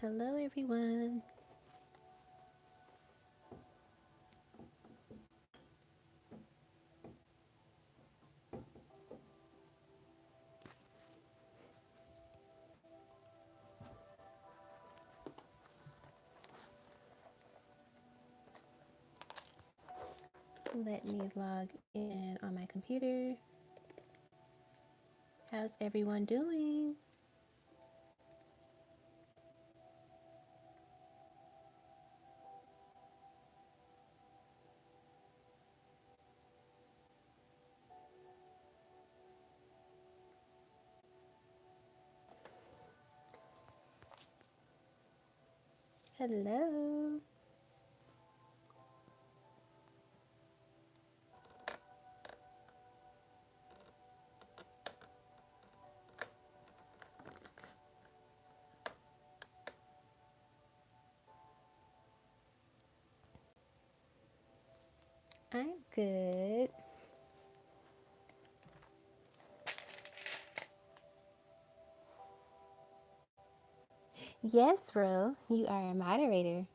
Hello, everyone. Let me log in on my computer. How's everyone doing? Hello. I'm good. Yes, Ro, you are a moderator.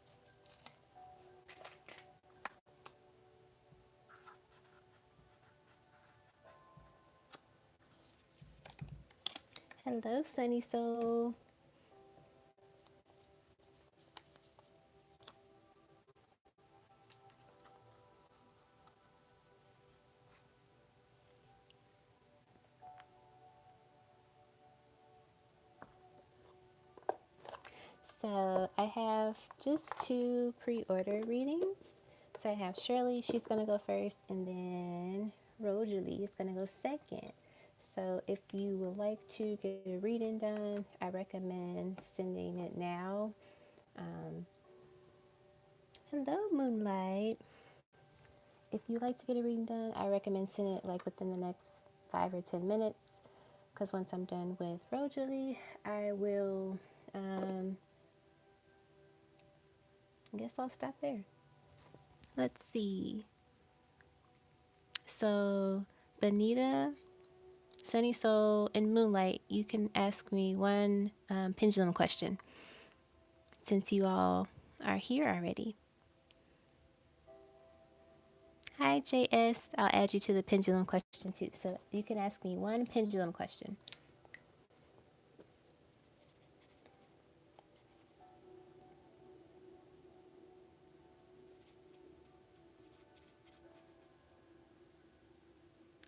Hello, Sunny Soul. So I have just two pre-order readings. So I have Shirley, she's gonna go first, and then Rosalie is gonna go second. So if you would like to get a reading done, I recommend sending it now. Um, Hello, Moonlight. If you like to get a reading done, I recommend sending it like within the next 5 or 10 minutes. Because once I'm done with Rosalie, I will. I guess I'll stop there. Let's see. So, Benita, Sunny Soul, and Moonlight, you can ask me one pendulum question since you all are here already. Hi, JS. I'll add you to the pendulum question too. So you can ask me one pendulum question.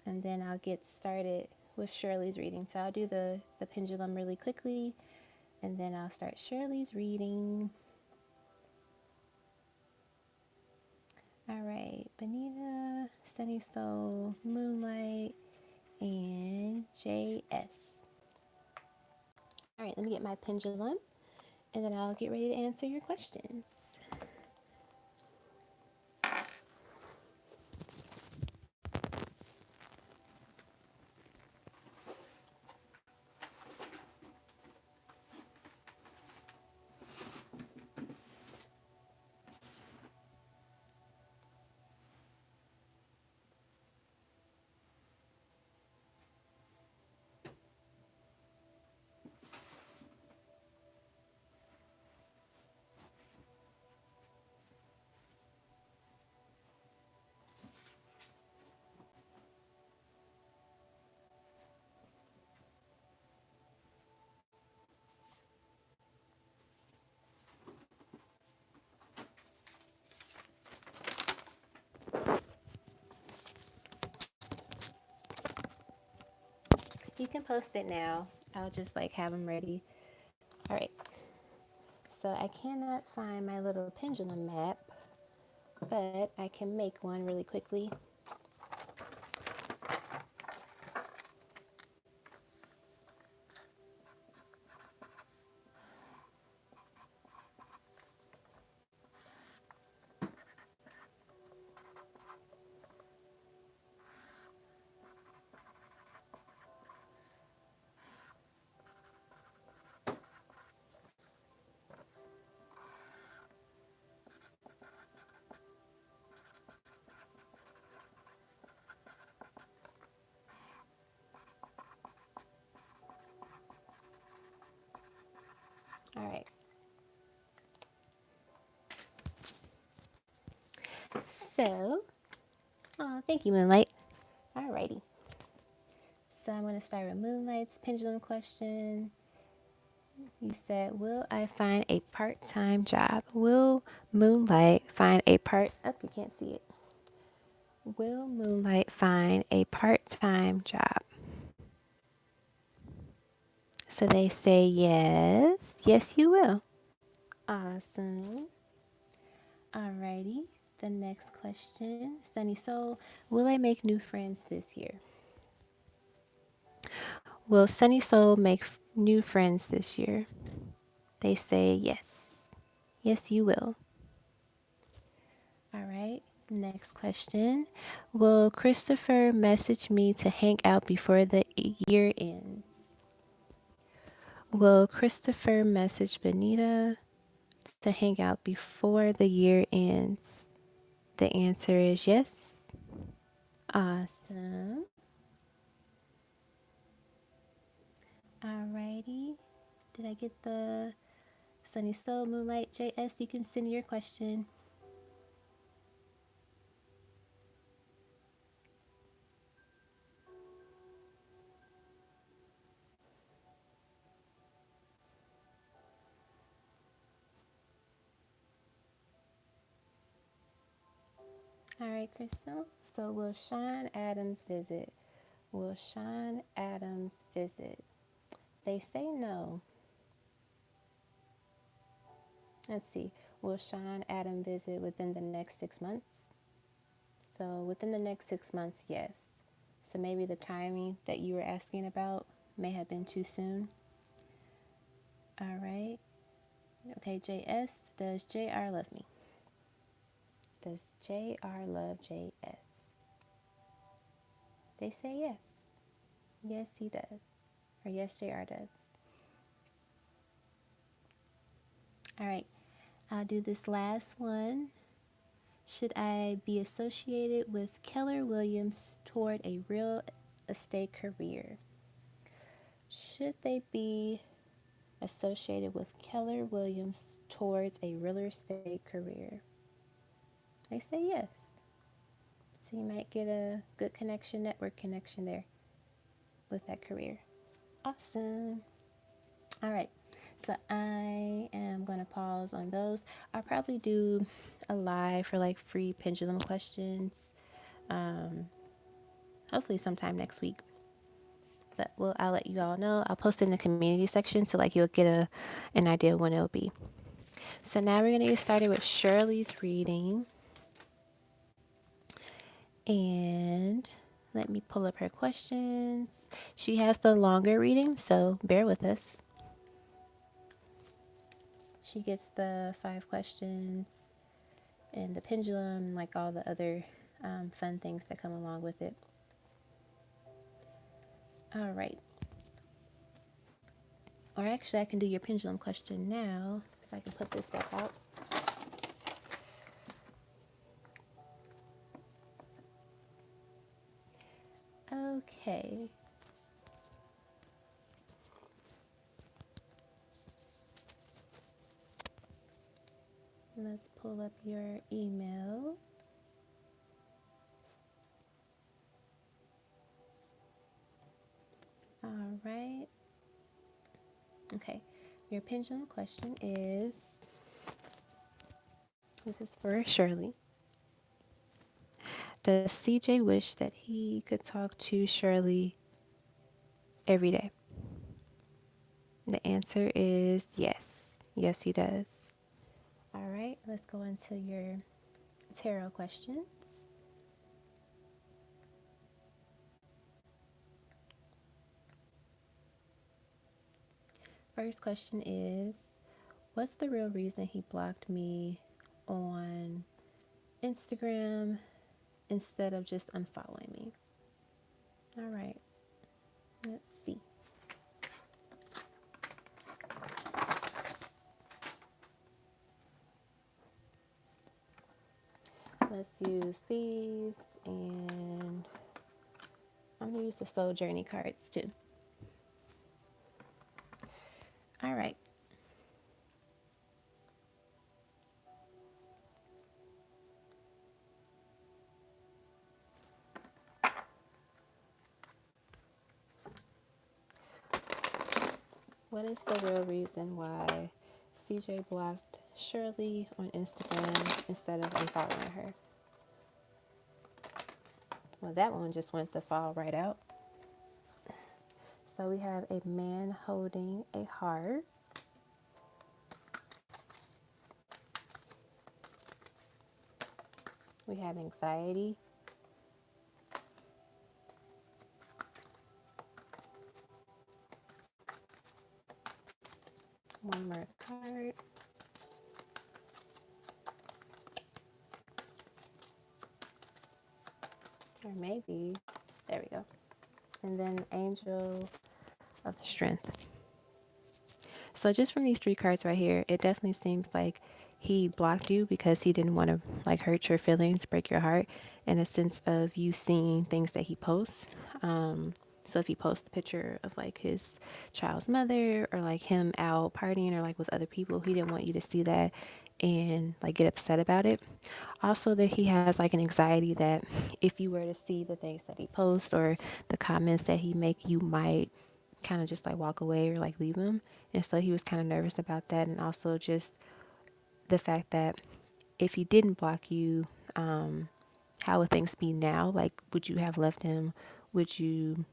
And then I'll get started with Shirley's reading. So I'll do the pendulum really quickly, and then I'll start Shirley's reading. All right, Benita, Sunny Soul, Moonlight, and JS. All right, let me get my pendulum, and then I'll get ready to answer your questions. You can post it now. I'll just like have them ready. All right. So I cannot find my little pendulum map, but I can make one really quickly. So, oh, thank you, Moonlight. Alrighty. So I'm going to start with Moonlight's pendulum question. You said, will I find a part-time job? Will Moonlight find a you can't see it. Will Moonlight find a part-time job? So they say yes. Yes, you will. Awesome. Alrighty. The next question, Sunny Soul, will I make new friends this year? Will Sunny Soul make new friends this year? They say yes. Yes, you will. All right. Next question. Will Christopher message me to hang out before the year ends? Will Christopher message Benita to hang out before the year ends? The answer is yes. Awesome. Alrighty. Did I get the Sunny Soul Moonlight JS? You can send your question. All right, Crystal. So will Sean Adams visit? Will Sean Adams visit? They say no. Let's see. Will Sean Adams visit within the next 6 months? So within the next 6 months, yes. So maybe the timing that you were asking about may have been too soon. All right. Okay, JS, does JR love me? Does JR love JS? They say yes. Yes, he does. Or yes, JR does. All right. I'll do this last one. Should I be associated with Keller Williams toward a real estate career? Should they be associated with Keller Williams towards a real estate career? They say yes. So you might get a good connection, network connection there with that career. Awesome. All right. So I am going to pause on those. I'll probably do a live for like free pendulum questions. Hopefully sometime next week. But I'll let you all know. I'll post it in the community section so like you'll get an idea when it'll be. So now we're going to get started with Shirley's reading. And let me pull up her questions. She has the longer reading, so bear with us. She gets the 5 questions and the pendulum, like all the other fun things that come along with it. All right. Or actually, I can do your pendulum question now, so I can put this back out. Okay. Let's pull up your email. All right. Okay. Your pendulum question is, this is for Shirley. Does CJ wish that he could talk to Shirley every day? The answer is yes. Yes, he does. All right, let's go into your tarot questions. First question is, what's the real reason he blocked me on Instagram instead of just unfollowing me? All right, let's see. Let's use these, and I'm gonna use the Soul Journey cards too. All right. What is the real reason why CJ blocked Shirley on Instagram instead of unfollowing her? Well, that one just went to fall right out. So we have a man holding a heart. We have anxiety. One more card. Or maybe, there we go. And then Angel of Strength. So just from these three cards right here, it definitely seems like he blocked you because he didn't want to like hurt your feelings, break your heart, in a sense of you seeing things that he posts. So if he posts a picture of like his child's mother or like him out partying or like with other people, he didn't want you to see that and like get upset about it. Also that he has like an anxiety that if you were to see the things that he posts or the comments that he make, you might kind of just like walk away or like leave him. And so he was kind of nervous about that. And also just the fact that if he didn't block you, how would things be now? Like, would you have left him? Would you,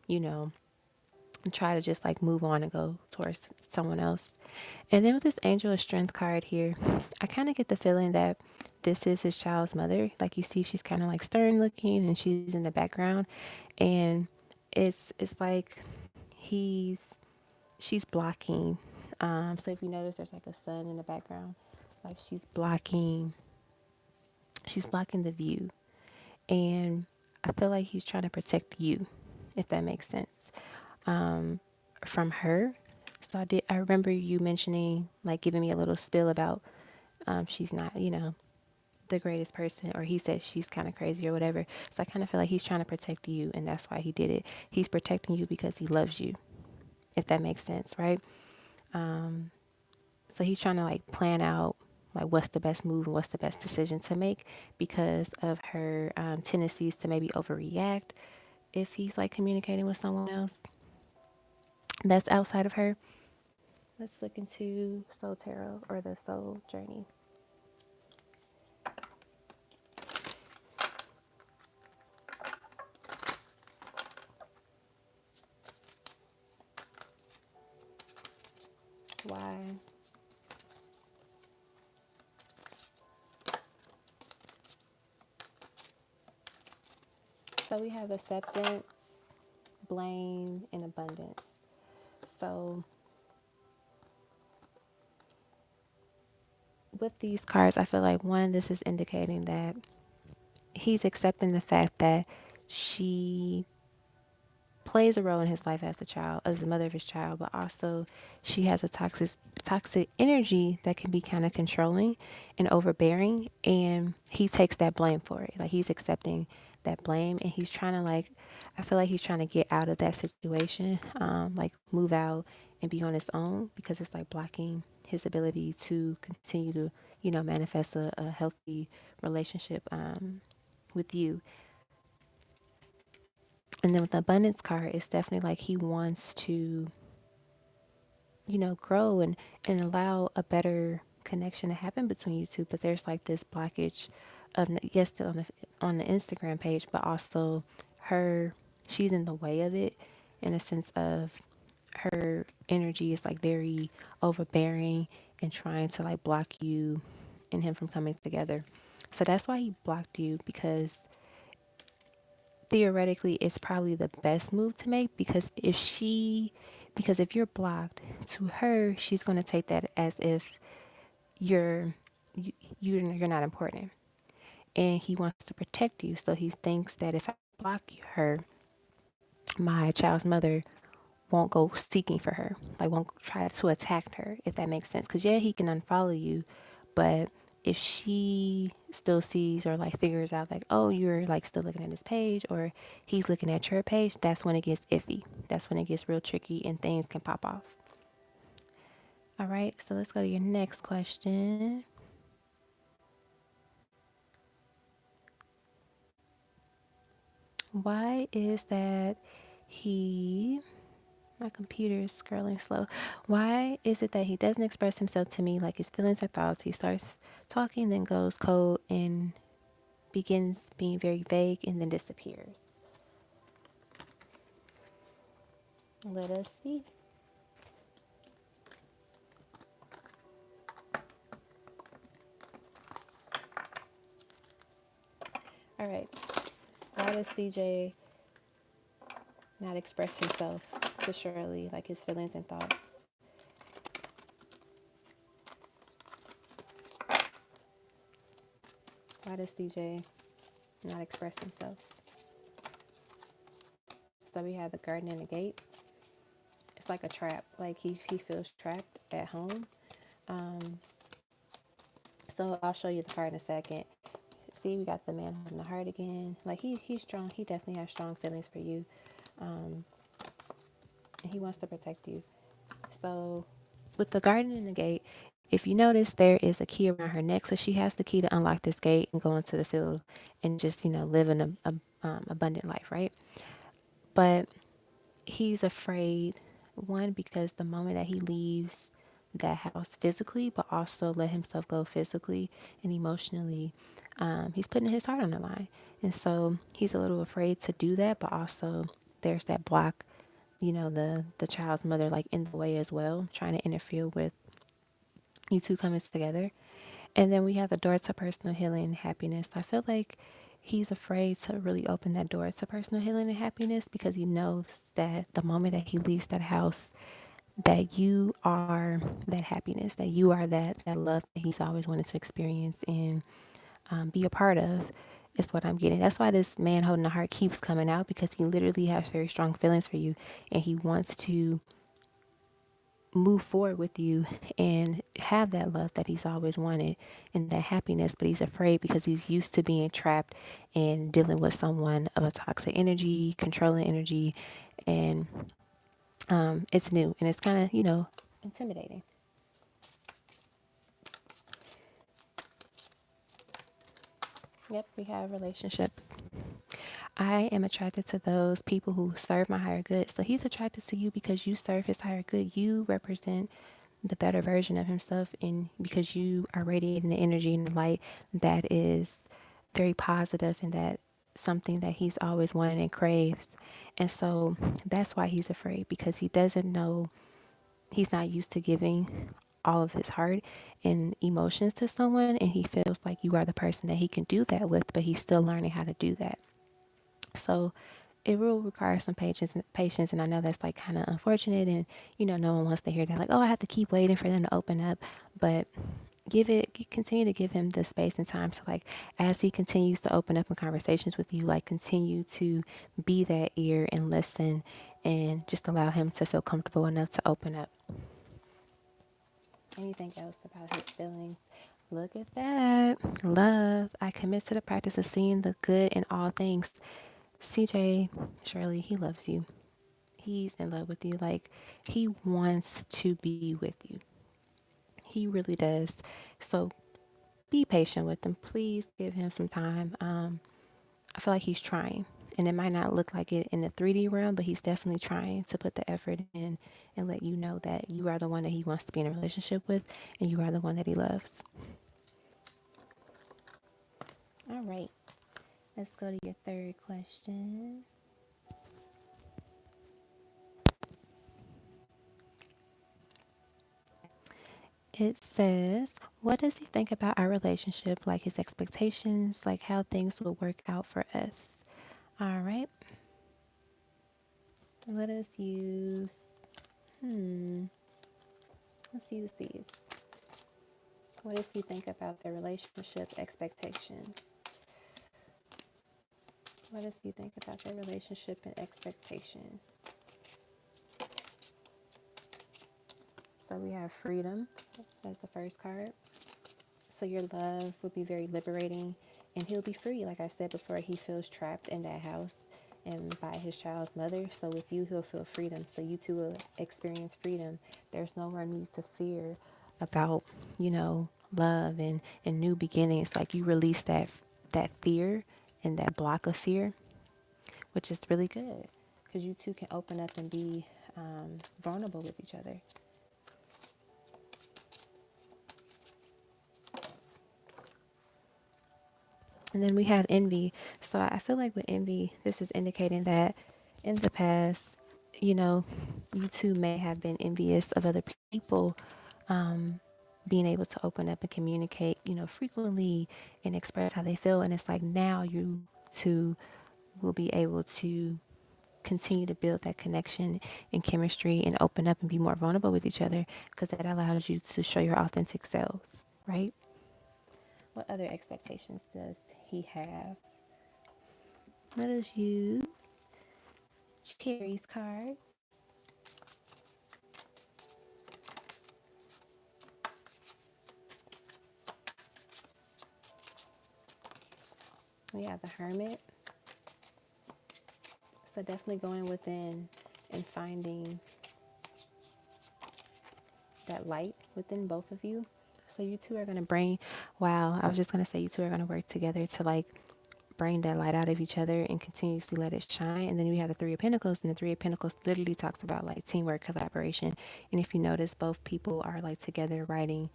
try to just like move on and go towards someone else? And then with this Angel of Strength card here, I kind of get the feeling that this is his child's mother. Like you see, she's kind of like stern looking and she's in the background. And it's like he's she's blocking. So if you notice, there's like a sun in the background. Like she's blocking the view, and I feel like he's trying to protect you, if that makes sense, from her. So I remember you mentioning, like, giving me a little spill about she's not, the greatest person, or he said she's kind of crazy or whatever. So I kind of feel like he's trying to protect you, and that's why he did it. He's protecting you because he loves you, if that makes sense, right? So he's trying to like plan out like what's the best move and what's the best decision to make because of her tendencies to maybe overreact if he's like communicating with someone else that's outside of her. Let's look into Soul Tarot or the Soul Journey. Why? So we have acceptance, blame, and abundance. So with these cards, I feel like one, this is indicating that he's accepting the fact that she plays a role in his life as a child, as the mother of his child, but also she has a toxic energy that can be kind of controlling and overbearing, and he takes that blame for it. Like he's accepting that blame, and he's trying to like, I feel like he's trying to get out of that situation, like move out and be on his own because it's like blocking his ability to continue to, manifest a healthy relationship with you. And then with the abundance card, it's definitely like he wants to, grow and allow a better connection to happen between you two. But there's like this blockage of, yes, on the Instagram page, but also her, she's in the way of it in a sense of her energy is like very overbearing and trying to like block you and him from coming together. So that's why he blocked you, because theoretically it's probably the best move to make, because if you're blocked, to her she's going to take that as if you're you're not important, and he wants to protect you. So he thinks that if I block her, my child's mother won't go seeking for her, like won't try to attack her, if that makes sense. Because yeah, he can unfollow you, but if she still sees or like figures out like, oh, you're like still looking at his page, or he's looking at your page, that's when it gets iffy. That's when it gets real tricky and things can pop off. All right, so let's go to your next question. Why is that he My computer is scrolling slow. Why is it that he doesn't express himself to me like his feelings or thoughts? He starts talking, then goes cold and begins being very vague and then disappears. Let us see. All right. Why does CJ not express himself to Shirley like his feelings and thoughts? Why does CJ not express himself? So we have the garden and the gate. It's like a trap. Like he feels trapped at home. Um, so I'll show you the card in a second. See, we got the man holding the heart again. Like he's strong. He definitely has strong feelings for you. Um, and he wants to protect you. So with the garden and the gate, if you notice, there is a key around her neck. So she has the key to unlock this gate and go into the field and just, live an abundant life, right? But he's afraid, one, because the moment that he leaves that house physically, but also let himself go physically and emotionally, he's putting his heart on the line. And so he's a little afraid to do that, but also there's that block, the child's mother like in the way as well, trying to interfere with you two coming together. And then we have the door to personal healing and happiness. I feel like he's afraid to really open that door to personal healing and happiness because he knows that the moment that he leaves that house, that you are that happiness, that you are that love that he's always wanted to experience and be a part of, is what I'm getting. That's why this man holding the heart keeps coming out, because he literally has very strong feelings for you and he wants to move forward with you and have that love that he's always wanted and that happiness, but he's afraid because he's used to being trapped and dealing with someone of a toxic energy, controlling energy, and it's new and it's kind of, intimidating. Yep, we have relationships. I am attracted to those people who serve my higher good. So he's attracted to you because you serve his higher good. You represent the better version of himself, and because you are radiating the energy and the light that is very positive and that something that he's always wanted and craves. And so that's why he's afraid, because he doesn't know, he's not used to giving all of his heart and emotions to someone, and he feels like you are the person that he can do that with, but he's still learning how to do that. So it will require some patience, and I know that's like kind of unfortunate, and no one wants to hear that. Like, oh, I have to keep waiting for them to open up, but continue to give him the space and time to, like, as he continues to open up in conversations with you, like, continue to be that ear and listen, and just allow him to feel comfortable enough to open up. Anything else about his feelings? Look at that. Love. I commit to the practice of seeing the good in all things. CJ, Shirley, he loves you. He's in love with you. Like, he wants to be with you. He really does. So be patient with him. Please give him some time. I feel like he's trying. And it might not look like it in the 3D realm, but he's definitely trying to put the effort in and let you know that you are the one that he wants to be in a relationship with and you are the one that he loves. All right. Let's go to your third question. It says, what does he think about our relationship, like his expectations, like how things will work out for us? All right. Let us use, let's use these. What does he think about the relationship expectations? What does he think about their relationship and expectations? So we have freedom as the first card. So your love will be very liberating and he'll be free. Like I said before, he feels trapped in that house and by his child's mother. So with you, he'll feel freedom. So you two will experience freedom. There's no more need to fear about, love and new beginnings. Like, you release that fear and that block of fear, which is really good because you two can open up and be vulnerable with each other. And then we had envy. So I feel like with envy, this is indicating that in the past, you know, you two may have been envious of other people being able to open up and communicate, frequently and express how they feel. And it's like now you two will be able to continue to build that connection and chemistry and open up and be more vulnerable with each other because that allows you to show your authentic selves, right? What other expectations does he have? Let us use Cherry's card. We have the Hermit. So definitely going within and finding that light within both of you. So you two are going to bring, wow, I was just going to say you two are going to work together to like bring that light out of each other and continuously let it shine. And then we have the Three of Pentacles, and the Three of Pentacles literally talks about like teamwork, collaboration. And if you notice, both people are like together writing,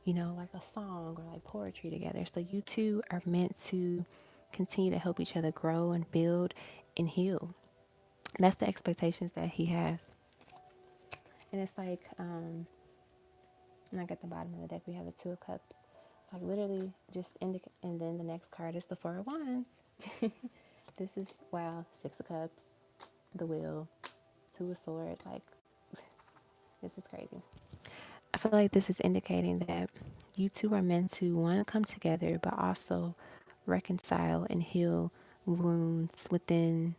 like a song or like poetry together. So you two are meant to continue to help each other grow and build and heal. That's the expectations that he has. And it's like, like at the bottom of the deck, we have the Two of Cups. It's like literally just indicate, and then the next card is the Four of Wands. This is, wow, Six of Cups, the Wheel, Two of Swords. Like, this is crazy. I feel like this is indicating that you two are meant to, one, come together, but also reconcile and heal wounds within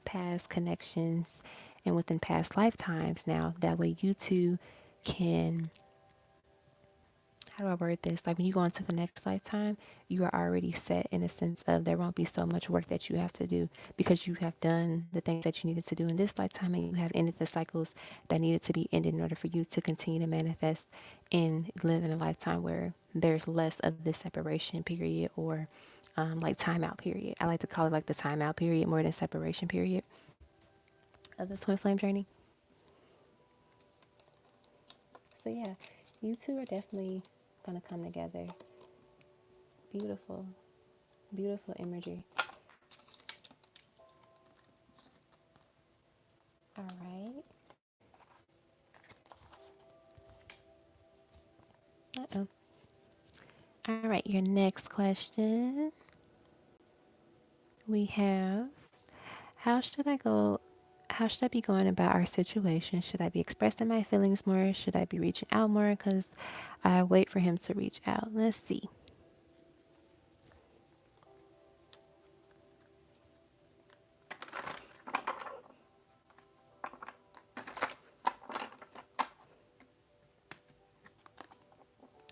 past connections and within past lifetimes. Now, that way you two can, how do I word this? Like when you go into the next lifetime, you are already set in a sense of there won't be so much work that you have to do because you have done the things that you needed to do in this lifetime and you have ended the cycles that needed to be ended in order for you to continue to manifest and live in a lifetime where there's less of this separation period or like timeout period. I like to call it like the timeout period more than separation period of the twin flame journey. So yeah, you two are definitely gonna come together. Beautiful, beautiful imagery. All right. Uh-oh. All right, your next question. We have, how should I go? How should I be going about our situation? Should I be expressing my feelings more? Should I be reaching out more? Because I wait for him to reach out. Let's see.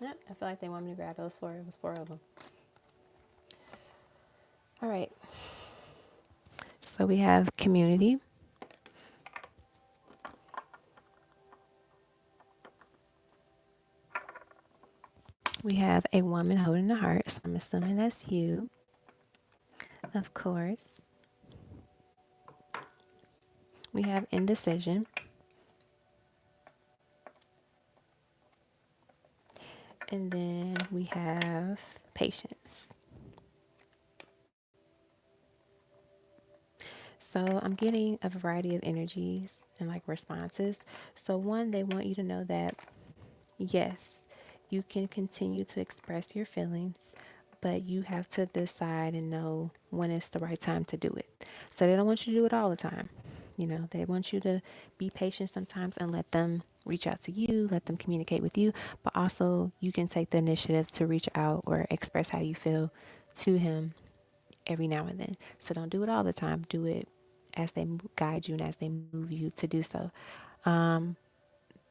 Yep, I feel like they want me to grab those four. It was four of them. All right. So we have community. We have a woman holding the heart. So I'm assuming that's you, of course. We have indecision. And then we have patience. So I'm getting a variety of energies and like responses. So one, they want you to know that yes, you can continue to express your feelings, but you have to decide and know when it's the right time to do it. So they don't want you to do it all the time. They want you to be patient sometimes and let them reach out to you, let them communicate with you, but also you can take the initiative to reach out or express how you feel to him every now and then. So don't do it all the time. Do it as they guide you and as they move you to do so.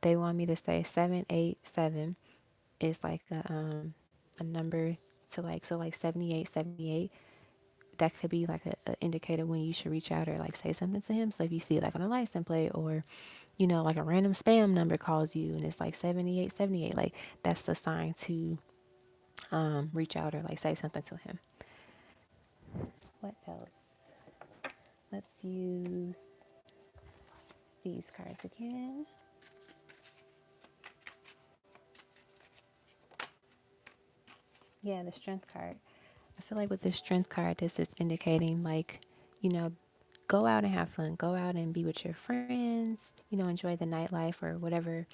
They want me to say 787 is like a number to like, so like 78, 78. That could be like a indicator when you should reach out or like say something to him. So if you see it like on a license plate or like a random spam number calls you and it's like 78, 78, like that's the sign to reach out or like say something to him. What else? Let's use these cards again. Yeah, the strength card. I feel like with the strength card, this is indicating like, you know, go out and have fun. Go out and be with your friends. Enjoy the nightlife or whatever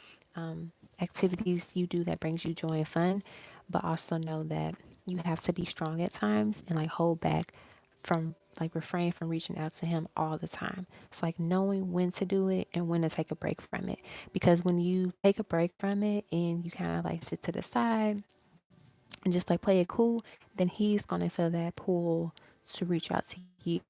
activities you do that brings you joy and fun. But also know that you have to be strong at times and like hold back from like refrain from reaching out to him all the time. It's like knowing when to do it and when to take a break from it. Because when you take a break from it and you kind of like sit to the side and just like play it cool, then he's gonna feel that pull to reach out to you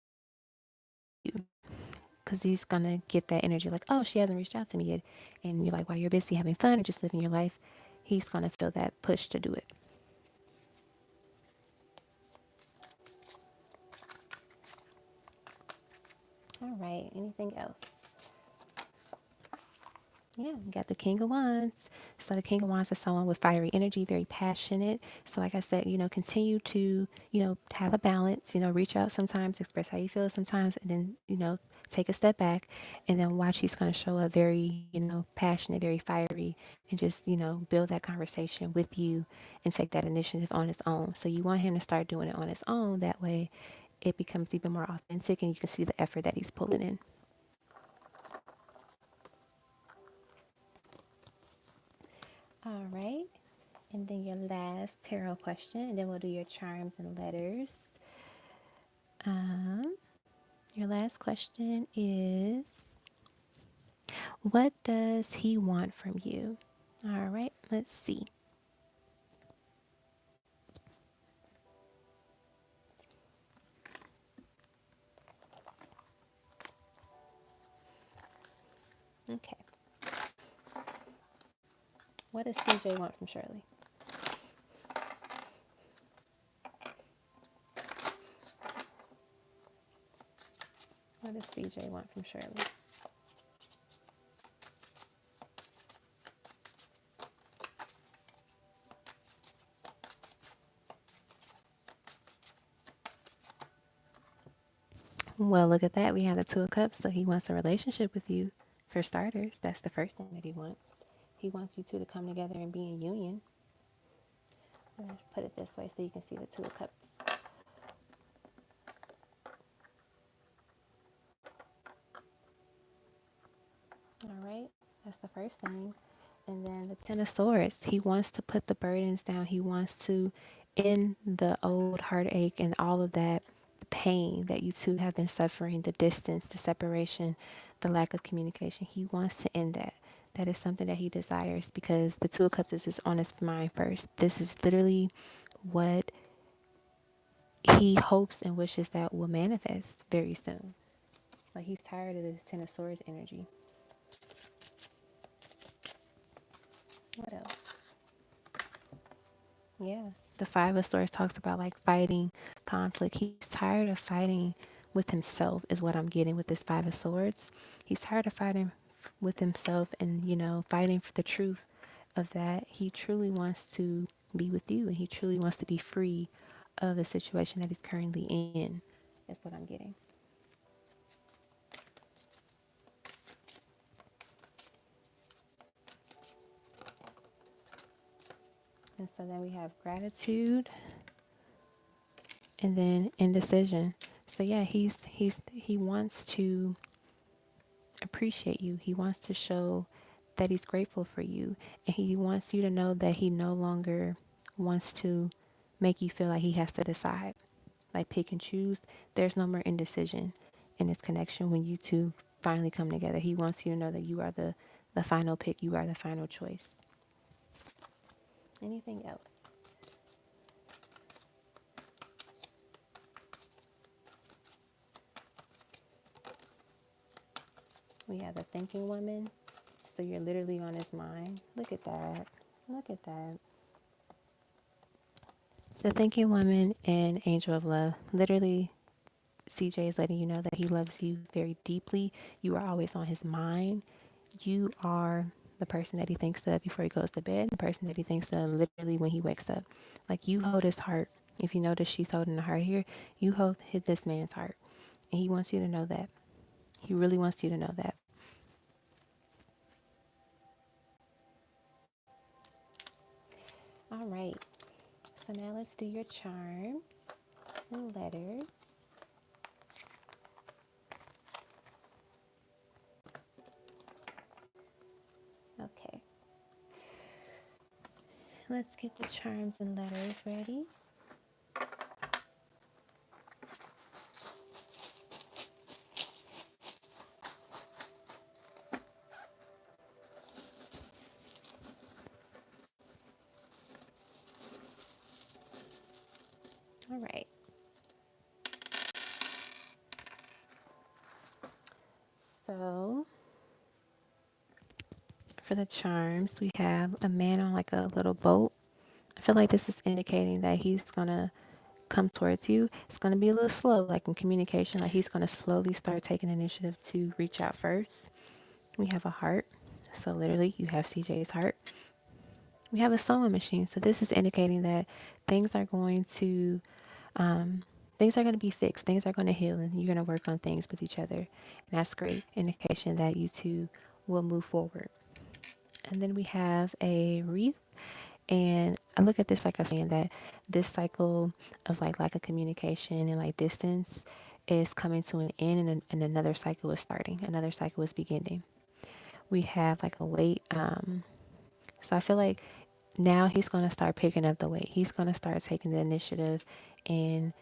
because he's gonna get that energy like, oh, she hasn't reached out to me yet, and you're like, while you're busy having fun or just living your life, he's gonna feel that push to do it. All right, anything else? Yeah, you got the King of Wands. So the King of Wands is someone with fiery energy, very passionate. So like I said, continue to, have a balance, reach out sometimes, express how you feel sometimes, and then, take a step back and then watch he's going to show up very, passionate, very fiery, and just, build that conversation with you and take that initiative on his own. So you want him to start doing it on his own. That way it becomes even more authentic and you can see the effort that he's pulling in. All right. And then your last tarot question, and then we'll do your charms and letters. Um, your last question is, what does he want from you? All right, let's see. Okay. What does CJ want from Shirley? What does CJ want from Shirley? Well, look at that. We have the Two of Cups, so he wants a relationship with you. For starters, that's the first thing that he wants. He wants you two to come together and be in union. I'm going to put it this way so you can see the Two of Cups. All right, that's the first thing. And then the Ten of Swords, he wants to put the burdens down. He wants to end the old heartache and all of that pain that you two have been suffering, the distance, the separation, the lack of communication. He wants to end that. That is something that he desires because the Two of Cups is on his mind first. This is literally what he hopes and wishes that will manifest very soon. Like he's tired of this Ten of Swords energy. What else? Yeah. The Five of Swords talks about like fighting conflict. He's tired of fighting with himself, is what I'm getting with this Five of Swords. He's tired of fighting with himself and, fighting for the truth of that. He truly wants to be with you and he truly wants to be free of the situation that he's currently in, is what I'm getting. And so then we have gratitude and then indecision. So yeah, he wants to appreciate you. He wants to show that he's grateful for you. And he wants you to know that he no longer wants to make you feel like he has to decide, like pick and choose. There's no more indecision in this connection when you two finally come together. He wants you to know that you are the final pick, you are the final choice. Anything else? We have the thinking woman. So you're literally on his mind. Look at that. Look at that. The thinking woman and angel of love. Literally, CJ is letting you know that he loves you very deeply. You are always on his mind. You are the person that he thinks of before he goes to bed, the person that he thinks of literally when he wakes up. Like you hold his heart. If you notice she's holding the heart here, you hold this man's heart. And he wants you to know that. He really wants you to know that. All right. So now let's do your charms and letters. Okay. Let's get the charms and letters ready. All right. So for the charms, we have a man on like a little boat. I feel like this is indicating that he's gonna come towards you. It's gonna be a little slow, like in communication, like he's gonna slowly start taking initiative to reach out first. We have a heart. So literally you have CJ's heart. We have a sewing machine. So this is indicating that things are going to um, things are going to be fixed. Things are going to heal, and you're going to work on things with each other. And that's great indication that you two will move forward. And then we have a wreath. And I look at this like a saying that this cycle of like lack of communication and like distance is coming to an end, and another cycle is starting. Another cycle is beginning. We have like a weight. So I feel like now he's going to start picking up the weight. He's going to start taking the initiative and,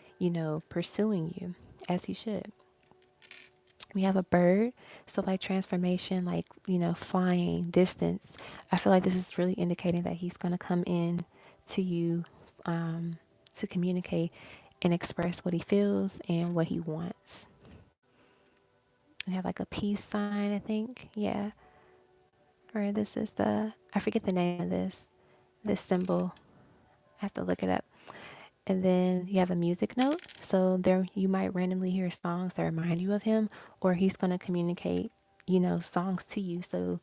pursuing you as he should. We have a bird. So, like transformation, like, flying, distance. I feel like this is really indicating that he's going to come in to you to communicate and express what he feels and what he wants. We have like a peace sign, I think. Yeah. Or this is I forget the name of this symbol. I have to look it up. And then you have a music note. So there you might randomly hear songs that remind you of him, or he's going to communicate, songs to you. So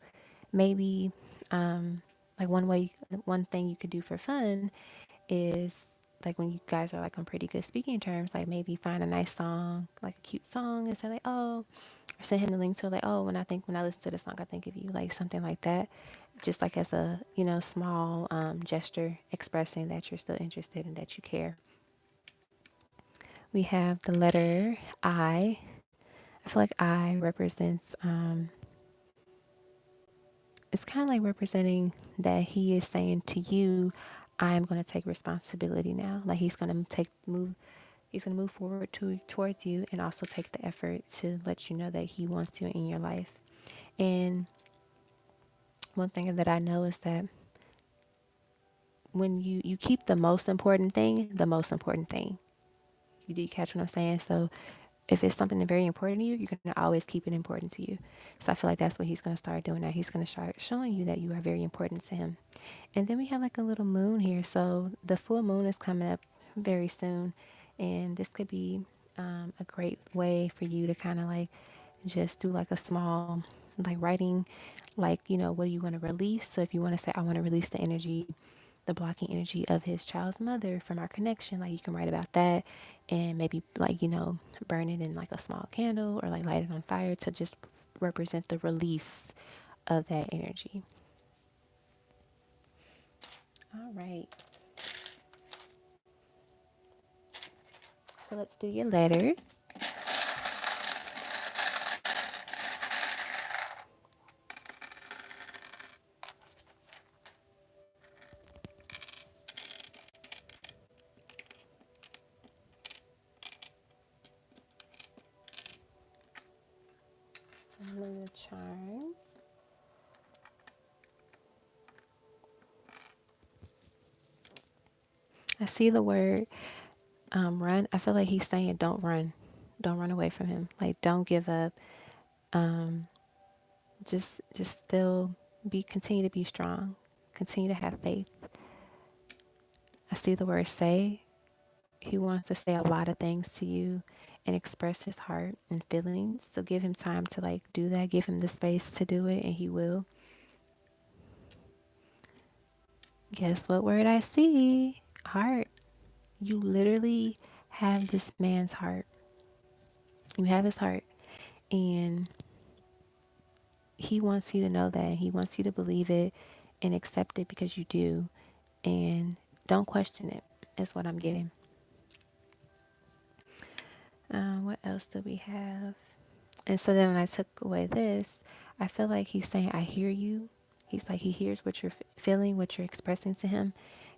maybe like one thing you could do for fun is like when you guys are like on pretty good speaking terms, like maybe find a nice song, like a cute song, and say like, oh, or send him the link to like, oh, when I listen to the song, I think of you, like something like that. Just like as a small gesture expressing that you're still interested and that you care. We have the letter I. I feel like I represents, it's kind of like representing that he is saying to you, I'm going to take responsibility now. Like he's going to move forward towards you and also take the effort to let you know that he wants you in your life. And one thing that I know is that when you keep the most important thing, the most important thing. You do catch what I'm saying? So if it's something very important to you, you're going to always keep it important to you. So I feel like that's what he's going to start doing now. He's going to start showing you that you are very important to him. And then we have like a little moon here. So the full moon is coming up very soon. And this could be a great way for you to kind of like just do like a small, like writing, like, what do you want to release? So if you want to say, I want to release the blocking energy of his child's mother from our connection, like you can write about that and maybe like burn it in like a small candle or like light it on fire to just represent the release of that energy. All right, so let's do your letters. And then the charms. I see the word run. I feel like he's saying don't run away from him, like don't give up. um just still continue to be strong, continue to have faith. I see the word say. He wants to say a lot of things to you and express his heart and feelings. So give him time to like do that. Give him the space to do it, and he will. Guess what word I see? Heart. You literally have this man's heart. You have his heart. And he wants you to know that. He wants you to believe it and accept it because you do. and don't question it, is what I'm getting. What else do we have? And so then when I took away this, I feel like he's saying, I hear you. He's like, he hears what you're feeling, what you're expressing to him.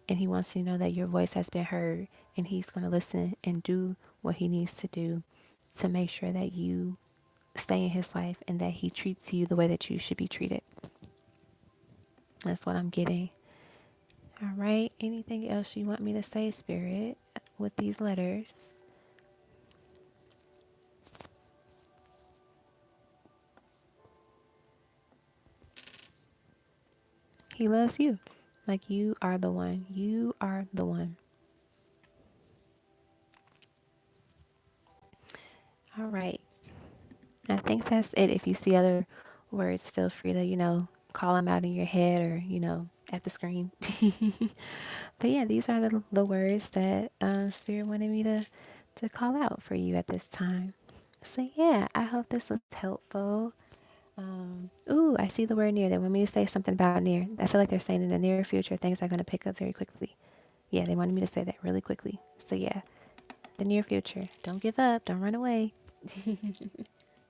And he wants you to know that your voice has been heard. And he's going to listen and do what he needs to do to make sure that you stay in his life and that he treats you the way that you should be treated. That's what I'm getting. All right. Anything else you want me to say, Spirit, with these letters? He loves you. Like you are the one. You are the one. All right. I think that's it. If you see other words, feel free to, call them out in your head or, at the screen. But yeah, these are the words that Spirit wanted me to call out for you at this time. So yeah, I hope this was helpful. Ooh, I see the word near. They want me to say something about near. I feel like they're saying in the near future things are going to pick up very quickly. Yeah, they wanted me to say that really quickly. So yeah, the near future. Don't give up. Don't run away.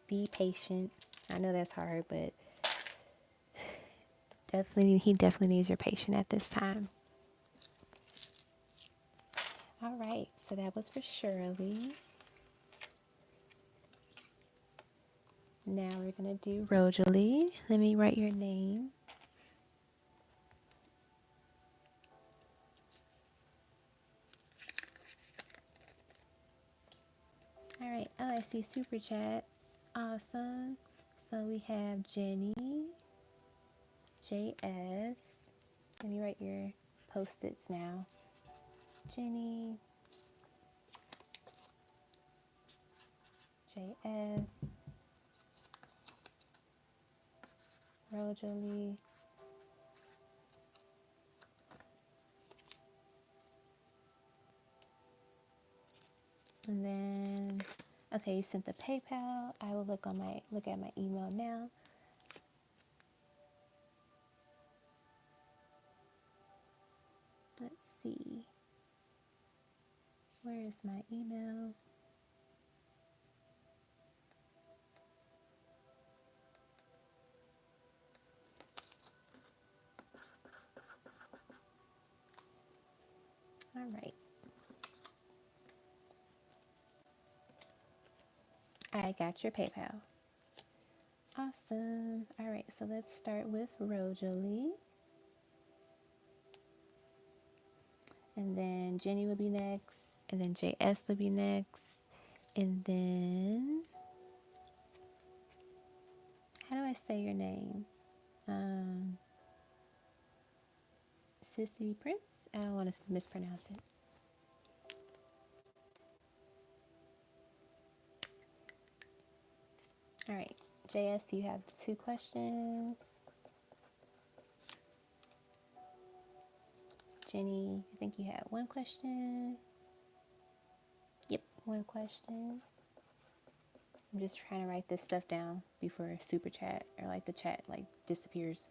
Be patient. I know that's hard, but he definitely needs your patience at this time. All right, so that was for Shirley. Now we're gonna do Rosalie. Let me write your name. All right. Oh, I see super chat. Awesome. So we have Jenny, JS. Let me write your post-its now. Jenny, JS, Rosalie, and then okay, you sent the PayPal. I will look at my email now. Let's see. Where is my email? All right. I got your PayPal. Awesome. All right, so let's start with Rosalie. And then Jenny will be next. And then JS will be next. And then, how do I say your name? Sissy Prince? I don't want to mispronounce it. All right, JS, you have 2 questions. Jenny, I think you had 1 question. Yep, 1 question. I'm just trying to write this stuff down before super chat or like the chat like disappears.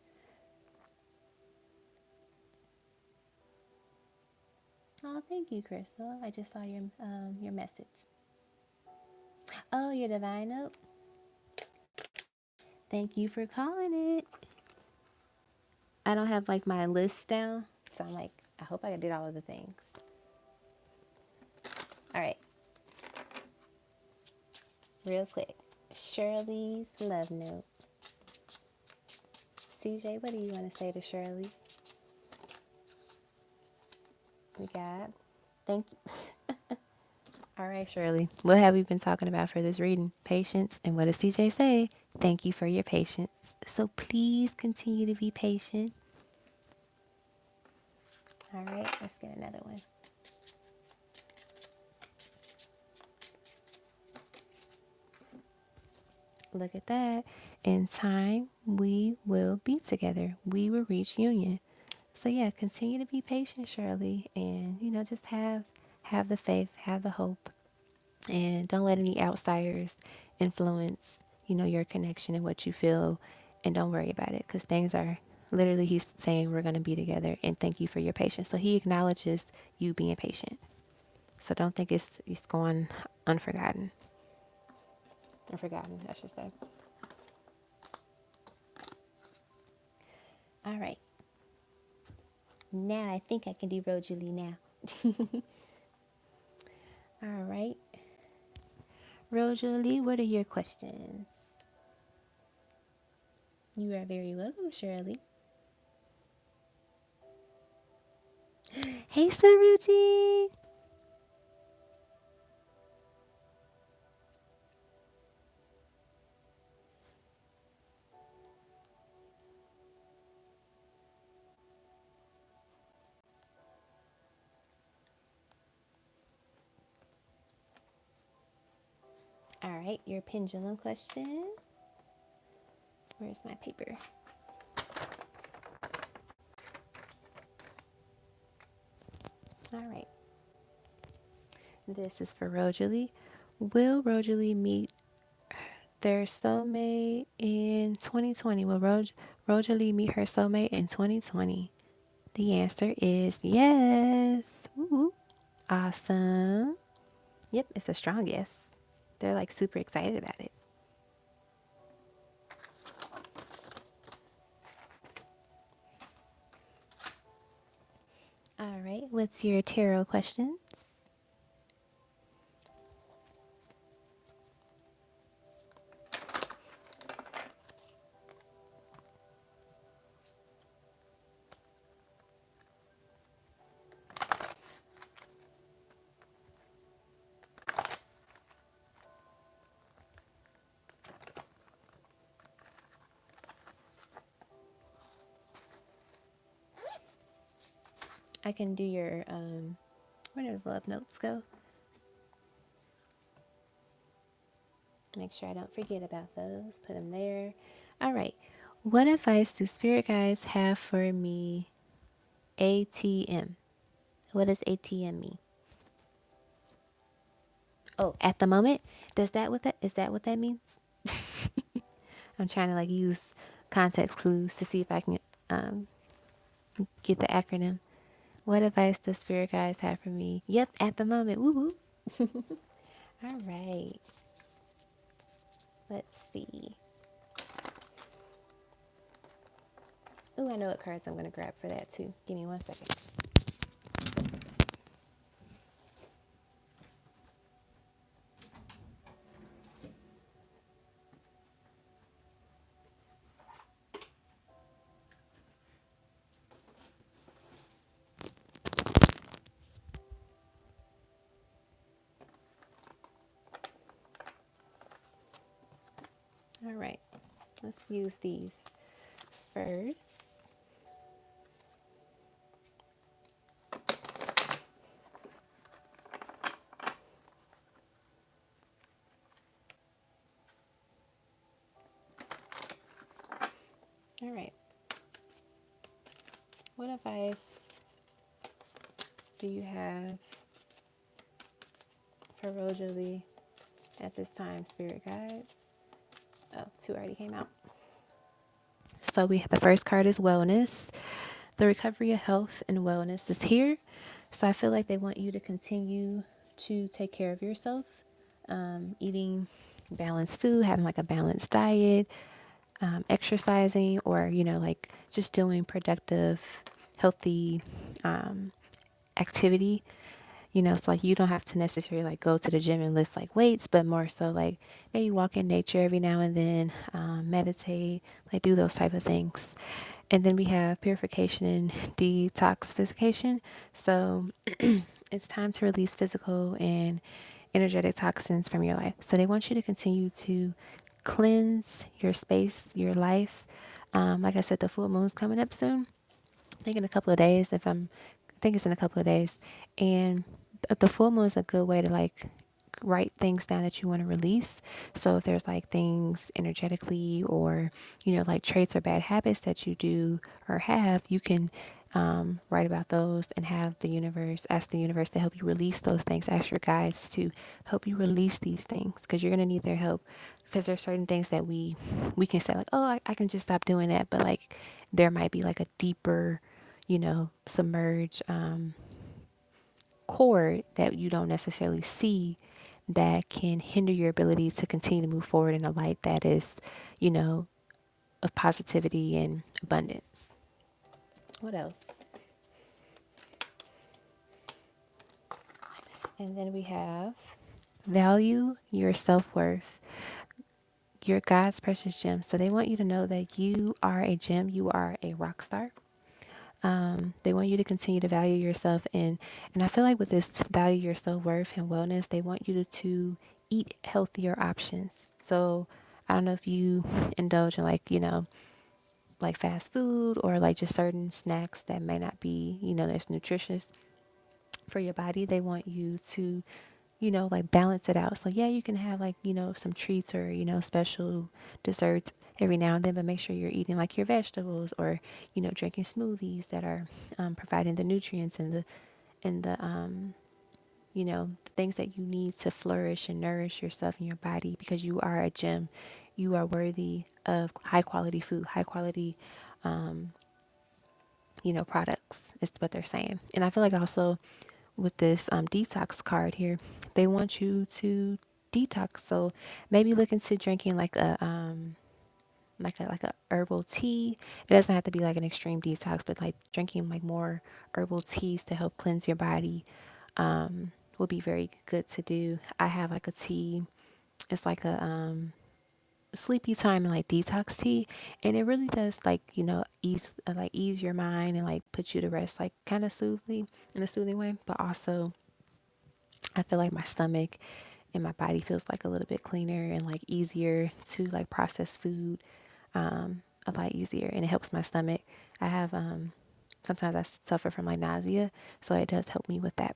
Oh, thank you, Crystal. I just saw your message. Oh, your divine note. Thank you for calling it. I don't have like my list down, so I'm like, I hope I did all of the things. All right, real quick. Shirley's love note. CJ, what do you want to say to Shirley? We got, thank you. All right, Shirley, what have we been talking about for this reading? Patience. And what does CJ say? Thank you for your patience. So please continue to be patient. All right, let's get another one. Look at that. In time, we will be together. We will reach union. So yeah, continue to be patient, Shirley, and just have the faith, have the hope, and don't let any outsiders influence, your connection and what you feel, and don't worry about it because things are literally he's saying we're going to be together and thank you for your patience. So he acknowledges you being patient. So don't think it's going unforgotten. Or forgotten, I should say. All right. Now I think I can do Rosalie now. All right. Rosalie, what are your questions? You are very welcome, Shirley. Hey, Saruji. All right, your pendulum question. Where's my paper? All right. This is for Rosalie. Will Rosalie meet their soulmate in 2020? Will Rosalie meet her soulmate in 2020? The answer is yes. Woo-hoo. Awesome. Yep, it's a strong yes. They're like super excited about it. All right, what's your tarot question? I can do your, where do the love notes go? Make sure I don't forget about those. Put them there. All right. What advice do spirit guides have for me? ATM. What does ATM mean? Oh, at the moment? Is that what that means? I'm trying to like use context clues to see if I can um, get the acronym. What advice does spirit guides have for me? Yep, at the moment. Woo woo. All right. Let's see. Ooh, I know what cards I'm going to grab for that too. Give me 1 second. All right. Let's use these first. All right. What advice do you have for Rosalie at this time, spirit guides? Oh, two already came out. So the first card is wellness. The recovery of health and wellness is here. So I feel like they want you to continue to take care of yourself, eating balanced food, having like a balanced diet, exercising, or, like just doing productive, healthy activity. It's like you don't have to necessarily like go to the gym and lift like weights, but more so like maybe walk in nature every now and then, meditate, like do those type of things. And then we have purification and detoxification. So it's time to release physical and energetic toxins from your life. So they want you to continue to cleanse your space, your life. Like I said, the full moon's coming up soon. I think in a couple of days, I think it's in a couple of days. And the full moon is a good way to like write things down that you want to release. So if there's like things energetically or, like traits or bad habits that you do or have, you can write about those and have the universe, ask the universe to help you release those things. Ask your guides to help you release these things because you're going to need their help. Because there are certain things that we can say like, oh, I can just stop doing that. But like there might be like a deeper, submerged cord that you don't necessarily see that can hinder your ability to continue to move forward in a light that is, you know, of positivity and abundance. What else? And then we have value your self worth. You're God's precious gem. So they want you to know that you are a gem. You are a rock star. They want you to continue to value yourself, and I feel like with this value your self worth and wellness, they want you to eat healthier options. So I don't know if you indulge in like fast food or like just certain snacks that may not be as nutritious for your body. They want you to like balance it out. So yeah, you can have like, some treats or, special desserts every now and then, but make sure you're eating like your vegetables or, drinking smoothies that are providing the nutrients and the things that you need to flourish and nourish yourself and your body because you are a gem. You are worthy of high quality food, high quality, products is what they're saying. And I feel like also with this detox card here, they want you to detox. So maybe look into drinking like a herbal tea. It doesn't have to be like an extreme detox, but like drinking like more herbal teas to help cleanse your body will be very good to do. I have like a tea. It's like a sleepy time and like detox tea, and it really does like ease your mind and like put you to rest like kind of soothing in a soothing way, but also I feel like my stomach and my body feels like a little bit cleaner and like easier to like process food, a lot easier, and it helps my stomach. I have sometimes I suffer from like nausea, so it does help me with that.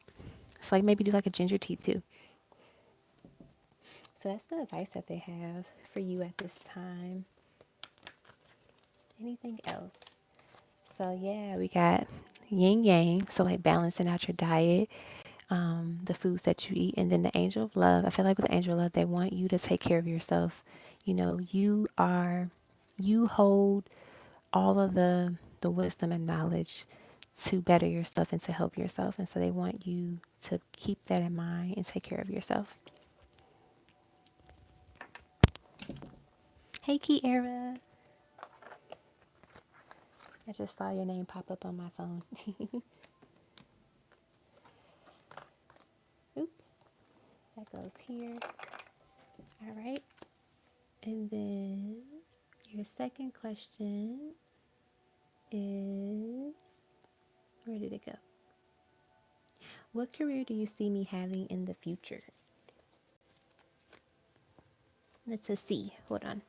So like maybe do like a ginger tea too. So that's the advice that they have for you at this time. Anything else? So yeah, we got yin yang, so like balancing out your diet, the foods that you eat, and then the angel of love. I feel like with the angel of love, they want you to take care of yourself. You hold all of the wisdom and knowledge to better yourself and to help yourself, and so they want you to keep that in mind and take care of yourself. Hey, Kiara. I just saw your name pop up on my phone. Oops, that goes here. All right. And then your second question is, where did it go? What career do you see me having in the future? That's a C. Hold on.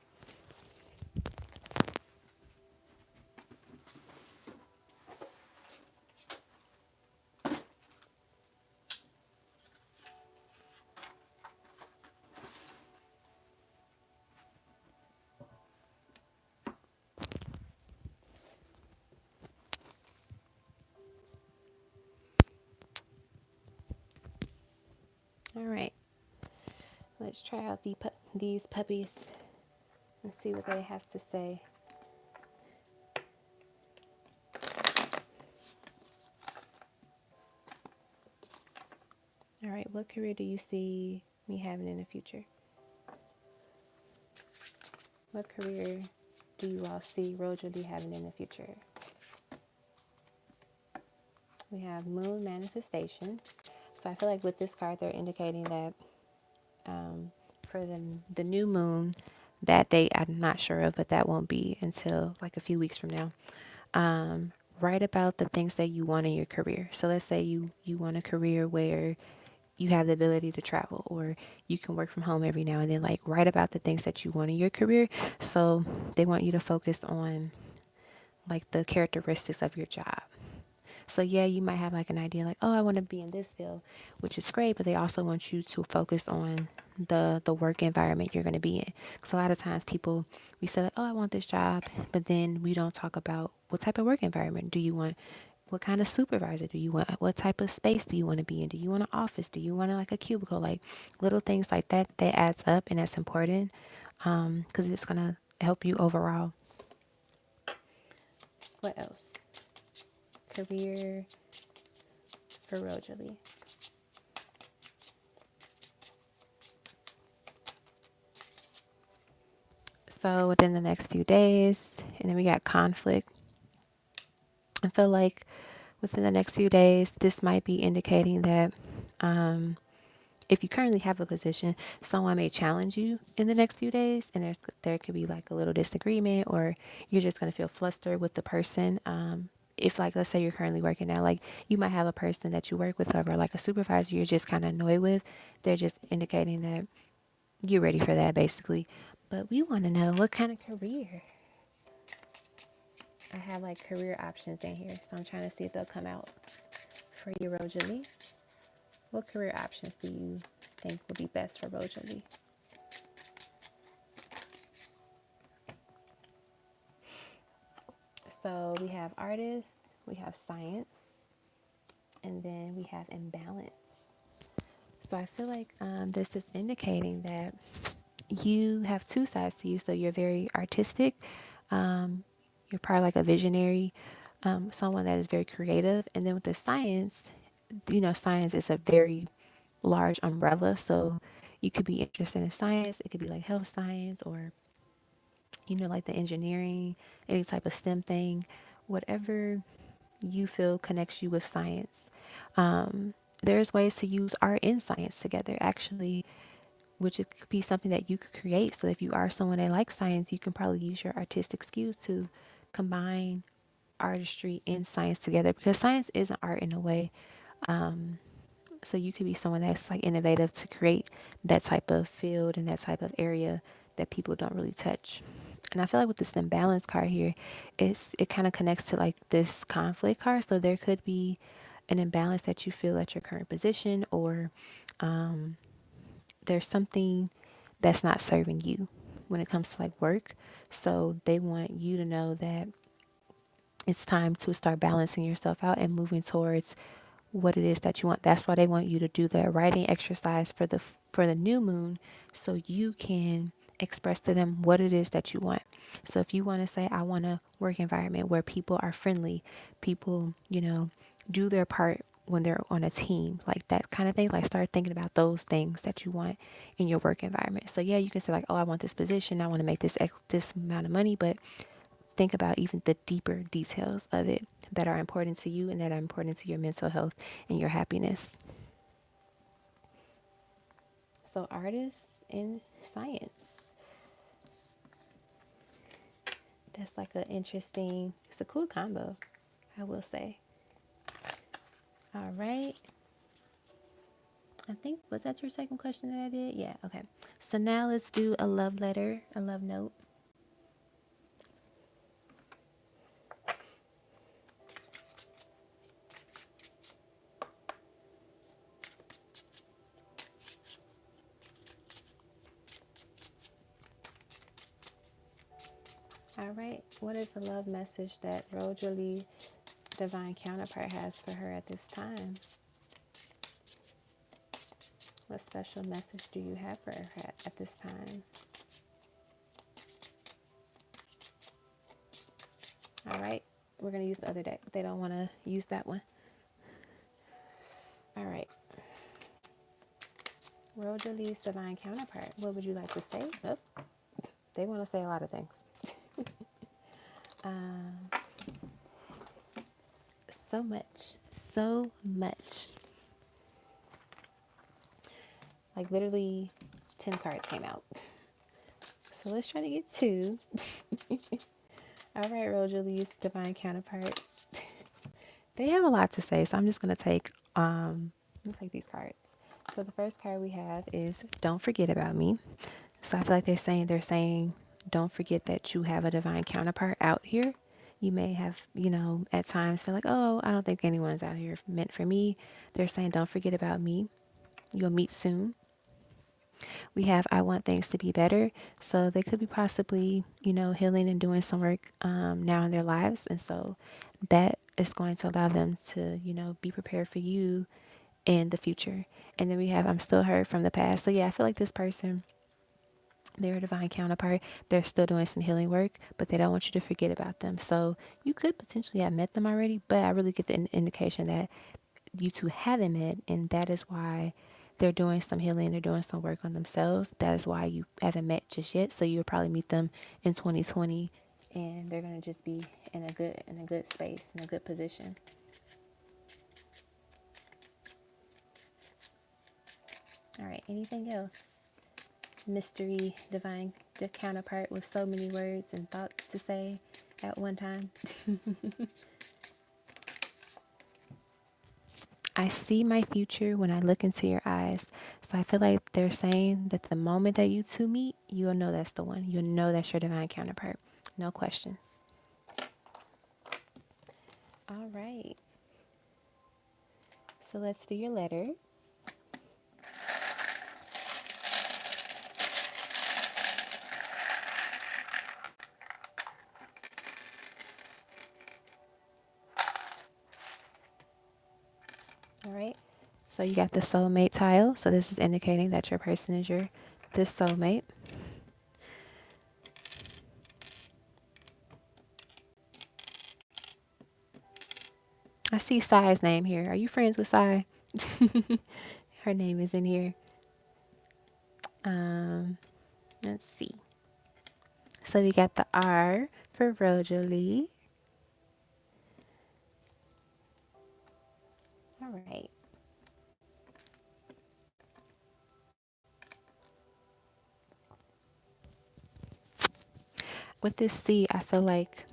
All right. Let's try out these puppies and see what they have to say. All right. What career do you see me having in the future? What career do you all see Rosalie having in the future? We have moon manifestation. So I feel like with this card, they're indicating that for the new moon, that date I'm not sure of, but that won't be until like a few weeks from now. Write about the things that you want in your career. So let's say you want a career where you have the ability to travel or you can work from home every now and then. Like write about the things that you want in your career. So they want you to focus on like the characteristics of your job. So yeah, you might have like an idea like, oh, I want to be in this field, which is great, but they also want you to focus on the work environment you're going to be in. Because a lot of times people, we say like, oh, I want this job, but then we don't talk about what type of work environment do you want. what kind of supervisor do you want? What type of space do you want to be in? Do you want an office? Do you want like a cubicle? Like little things like that, that adds up and that's important because it's going to help you overall. What else? Career for Rosalie. So within the next few days, and then we got conflict. I feel like within the next few days, this might be indicating that if you currently have a position, someone may challenge you in the next few days, and there could be like a little disagreement, or you're just gonna feel flustered with the person. If like let's say you're currently working now, like you might have a person that you work with, or like a supervisor you're just kind of annoyed with. They're just indicating that you're ready for that, basically. But we want to know what kind of career. I have like career options in here, so I'm trying to see if they'll come out for you, Rosalie. What career options do you think would be best for Rosalie? So we have artists, we have science, and then we have imbalance. So I feel like this is indicating that you have two sides to you. So you're very artistic. You're probably like a visionary, someone that is very creative. And then with the science, science is a very large umbrella. So you could be interested in science. It could be like health science or, like the engineering, any type of STEM thing, whatever you feel connects you with science. There's ways to use art and science together, actually, which it could be something that you could create. So if you are someone that likes science, you can probably use your artistic skills to combine artistry and science together because science is an art in a way. So you could be someone that's like innovative to create that type of field and that type of area that people don't really touch. And I feel like with this imbalance card here, it kind of connects to like this conflict card. So there could be an imbalance that you feel at your current position, or there's something that's not serving you when it comes to like work. So they want you to know that it's time to start balancing yourself out and moving towards what it is that you want. That's why they want you to do the writing exercise for the new moon so you can express to them what it is that you want. So if you want to say I want a work environment where people are friendly, people, do their part when they're on a team, like that kind of thing, like start thinking about those things that you want in your work environment. So yeah, you can say like, oh, I want this position, I want to make this amount of money, but think about even the deeper details of it that are important to you and that are important to your mental health and your happiness. So, artists in science. That's like it's a cool combo, I will say. All right. I think, was that your second question that I did? Yeah, okay. So now let's do a love letter, a love note. All right. What is the love message that Rosalie divine counterpart has for her at this time? What special message do you have for her at this time? All right. We're going to use the other deck. They don't want to use that one. All right. Rosalie's divine counterpart. What would you like to say? Oh, they want to say a lot of things. um, so much. So much. Like literally 10 cards came out. So let's try to get 2. All right, Rosalie's divine counterpart. They have a lot to say, so I'm just gonna take these cards. So the first card we have is Don't Forget About Me. So I feel like they're saying don't forget that you have a divine counterpart out here. You may have, at times feel like, oh, I don't think anyone's out here meant for me. They're saying don't forget about me. You'll meet soon. We have I want things to be better. So they could be possibly, healing and doing some work now in their lives. And so that it's going to allow them to, be prepared for you in the future. And then we have I'm still hurt from the past. So yeah, I feel like this person, their divine counterpart, they're still doing some healing work, but they don't want you to forget about them. So you could potentially have met them already, but I really get the indication that you two haven't met, and that is why they're doing some healing, they're doing some work on themselves. That is why you haven't met just yet. So you'll probably meet them in 2020, and they're gonna just be in a good space, in a good position. All right, anything else? Mystery divine the counterpart with so many words and thoughts to say at one time. I see my future when I look into your eyes. So I feel like they're saying that the moment that you two meet, you'll know that's the one. You'll know that's your divine counterpart. No questions. All right. So let's do your letter. All right. So you got the soulmate tile. So this is indicating that your person is this soulmate. I see Sai's name here. Are you friends with Sai? Her name is in here. Um, let's see. So we got the R for Rosalie. All right. With this C, I feel like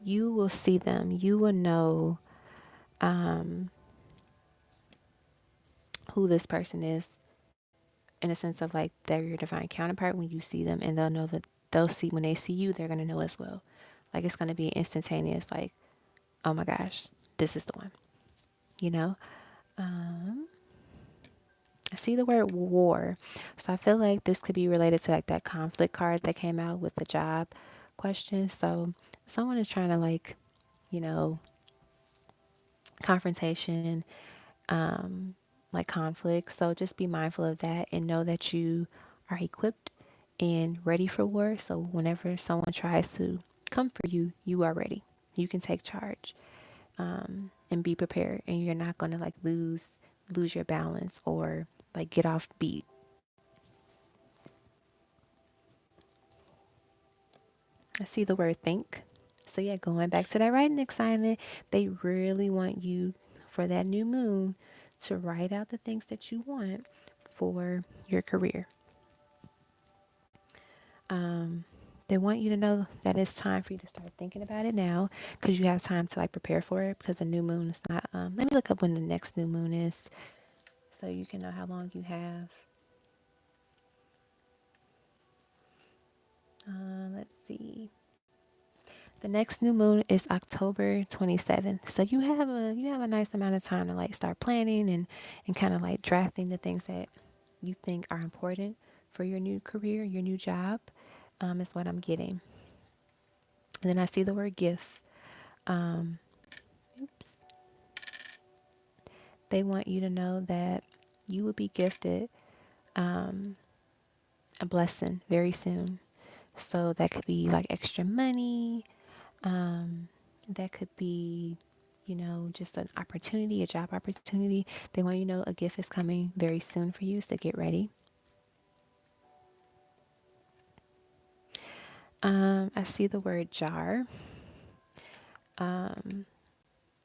you will see them. You will know um, who this person is in a sense of like they're your divine counterpart when you see them, and they'll know that they'll see when they see you, they're gonna know as well. Like it's gonna be instantaneous. Like, oh my gosh, this is the one. You know. Um, I see the word war, so I feel like this could be related to like that conflict card that came out with the job question. So someone is trying to like, you know, confrontation, like conflict. So just be mindful of that and know that you are equipped and ready for war. So whenever someone tries to come for you, you are ready. You can take charge, and be prepared, and you're not gonna like lose your balance or like get off beat. I see the word think. So yeah, going back to that writing assignment, they really want you for that new moon to write out the things that you want for your career. Um, they want you to know that it's time for you to start thinking about it now, because you have time to like prepare for it, because the new moon is not. Let me look up when the next new moon is, so you can know how long you have. Let's see. The next new moon is October 27th. So you have a nice amount of time to like start planning and kind of like drafting the things that you think are important for your new career, your new job, is what I'm getting. And then I see the word gift. Um, oops. They want you to know that you will be gifted um, a blessing very soon. So that could be like extra money. That could be, just an opportunity, a job opportunity. They want you to know a gift is coming very soon for you, so get ready. I see the word jar. Um,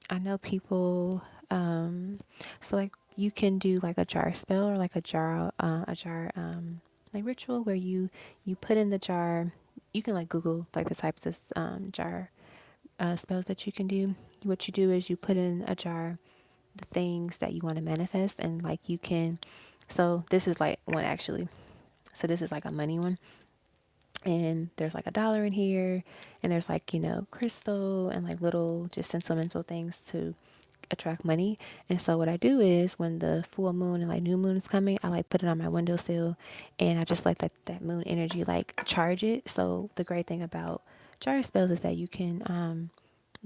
I know people, so like you can do like a jar spell or like a jar, like ritual where you put in the jar. You can like Google like the types of jar spells that you can do. What you do is you put in a jar the things that you want to manifest, and like you can. So this is like one actually. So this is like a money one, and there's like $1 in here, and there's like crystal and like little just sentimental things to attract money. And so what I do is when the full moon and like new moon is coming, I like put it on my windowsill, and I just like that moon energy like charge it. So the great thing about jar spells is that you can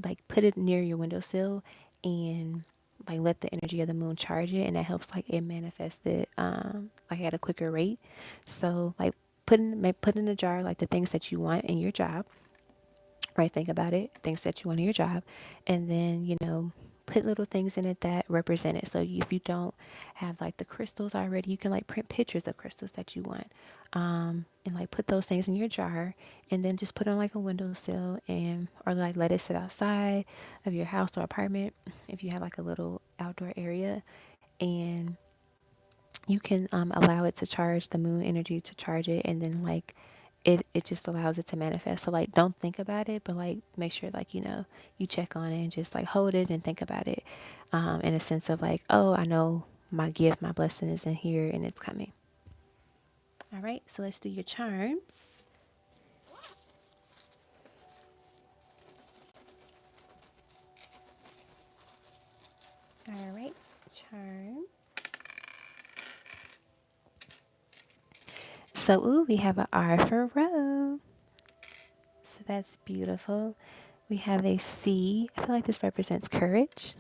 like put it near your windowsill and like let the energy of the moon charge it, and that helps like it manifest it like at a quicker rate. So like put in a jar like the things that you want in your job, right? Think about it, things that you want in your job, and then put little things in it that represent it. So if you don't have like the crystals already, you can like print pictures of crystals that you want, and like put those things in your jar, and then just put it on like a windowsill, and or like let it sit outside of your house or apartment if you have like a little outdoor area, and you can allow it to charge the moon energy to charge it, and then like it just allows it to manifest. So like don't think about it, but like make sure like you check on it and just like hold it and think about it, in a sense of like, oh, I know my gift, my blessing is in here and it's coming. All right, so let's do your charms. All right, charm. So ooh, we have an R for row. So that's beautiful. We have a C. I feel like this represents courage.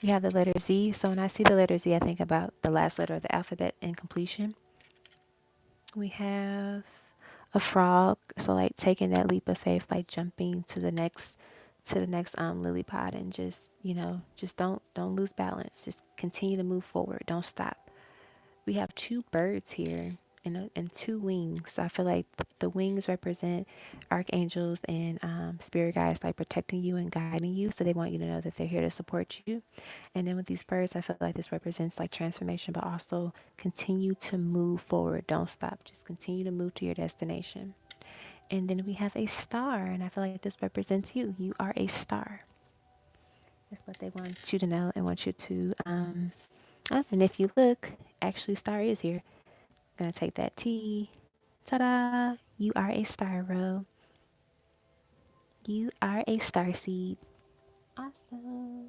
We have the letter Z. So when I see the letter Z, I think about the last letter of the alphabet and completion. We have a frog. So like taking that leap of faith, like jumping to the next lily pod, and just just don't lose balance. Just continue to move forward. Don't stop. We have two birds here and two wings. So I feel like the wings represent archangels and spirit guides, like protecting you and guiding you. So they want you to know that they're here to support you. And then with these birds, I feel like this represents like transformation, but also continue to move forward. Don't stop. Just continue to move to your destination. And then we have a star, and I feel like this represents you. You are a star. That's what they want you to know and want you to. And if you look, actually, star is here. Gonna take that T. Ta-da! You are a star row. You are a star seed. Awesome.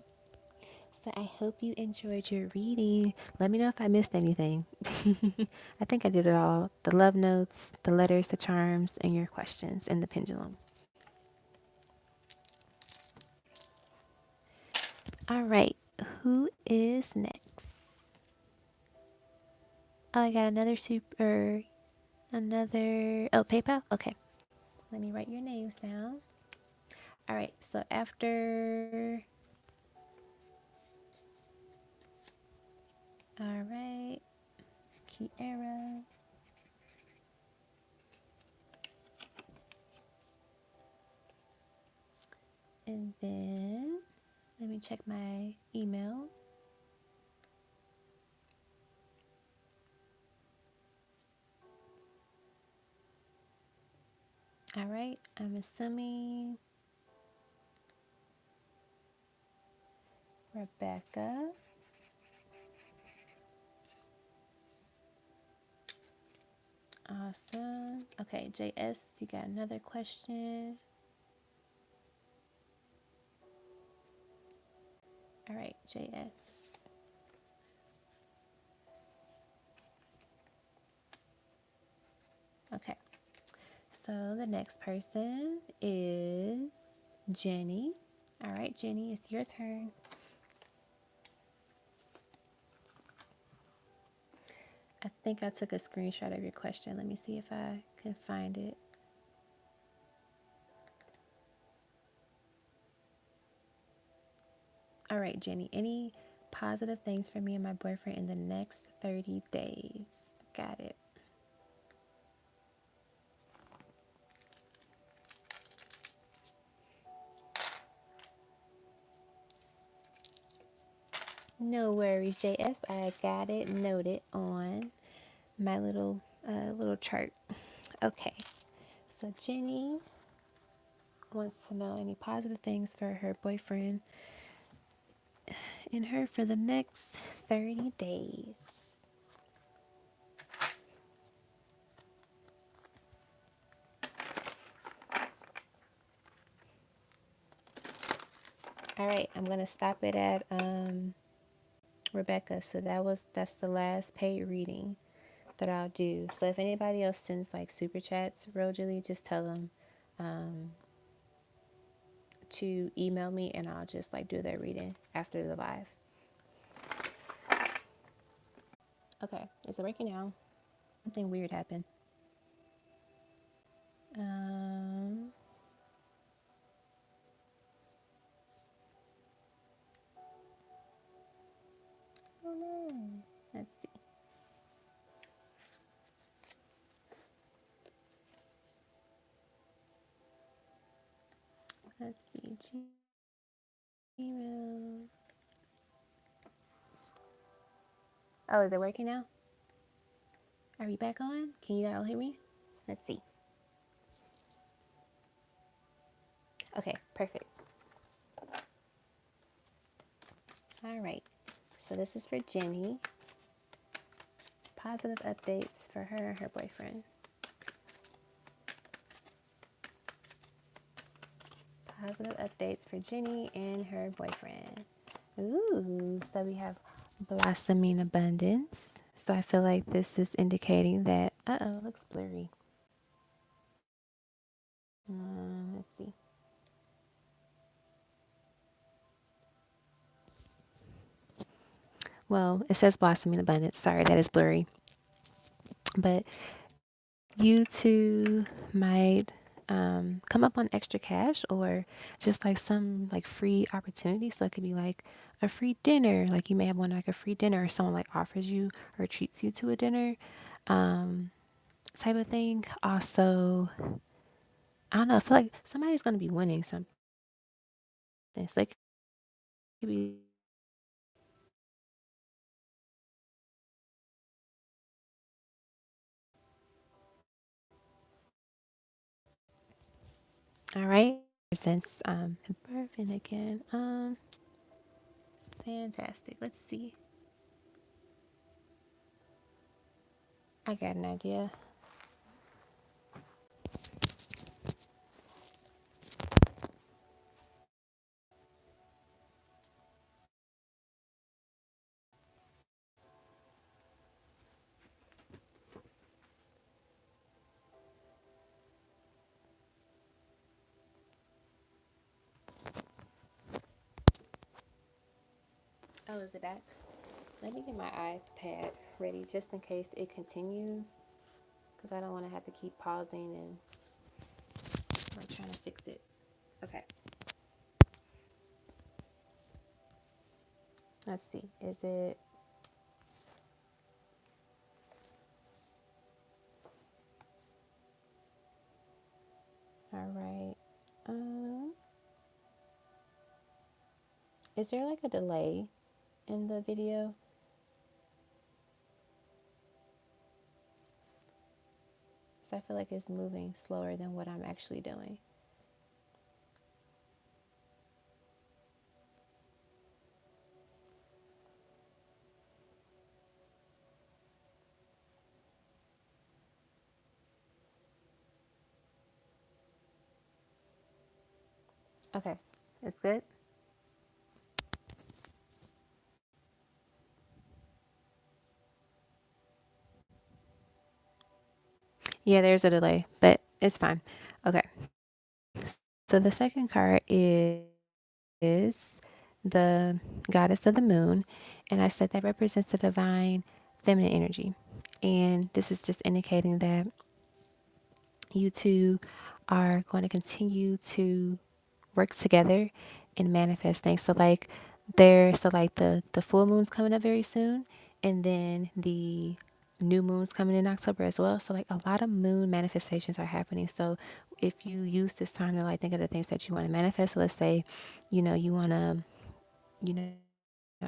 So I hope you enjoyed your reading. Let me know if I missed anything. I think I did it all. The love notes, the letters, the charms, and your questions, and the pendulum. All right. Who is next? Oh, I got another oh, PayPal? Okay. Let me write your names down. All right. So after, all right, Kiera. And then let me check my email. All right, I'm assuming Rebecca. Awesome. Okay, JS, you got another question. All right, JS. Okay, so the next person is Jenny. All right, Jenny, it's your turn. I think I took a screenshot of your question. Let me see if I can find it. All right, Jenny, any positive things for me and my boyfriend in the next 30 days? Got it. No worries, JS. I got it noted on my little chart. Okay. So Jenny wants to know any positive things for her boyfriend and her for the next 30 days. All right, I'm going to stop it at Rebecca. So that's the last paid reading that I'll do. So if anybody else sends like super chats, Rosalie, just tell them to email me and I'll just like do their reading after the live. Okay, is it working now? Something weird happened. Um, oh no. Let's see. Let's see. Gmail. Oh, is it working now? Are we back on? Can you all hear me? Let's see. Okay, perfect. All right. So this is for Jenny. Positive updates for her and her boyfriend. Positive updates for Jenny and her boyfriend. Ooh, so we have blossoming abundance. So I feel like this is indicating that, looks blurry. Let's see. Well, it says blossoming abundance. Sorry, that is blurry. But you two might come up on extra cash or just like some like free opportunity. So it could be like a free dinner. Like you may have one like a free dinner or someone like offers you or treats you to a dinner type of thing. Also, I don't know. I feel like somebody's going to be winning something. So it could be all right. Since birthing again. Fantastic. Let's see. I got an idea. Oh, is it back? Let me get my iPad ready just in case it continues because I don't want to have to keep pausing and like trying to fix it. Okay, let's see. Is it all right? Is there like a delay in the video? Because I feel like it's moving slower than what I'm actually doing. Okay, it's good. Yeah, there's a delay, but it's fine. Okay, so the second card is the goddess of the moon, and I said that represents the divine feminine energy. And this is just indicating that you two are going to continue to work together and manifest things. So like the full moon's coming up very soon, and then the new moon's coming in October as well. So like a lot of moon manifestations are happening. So if you use this time to like think of the things that you want to manifest, so let's say, you want to, you know,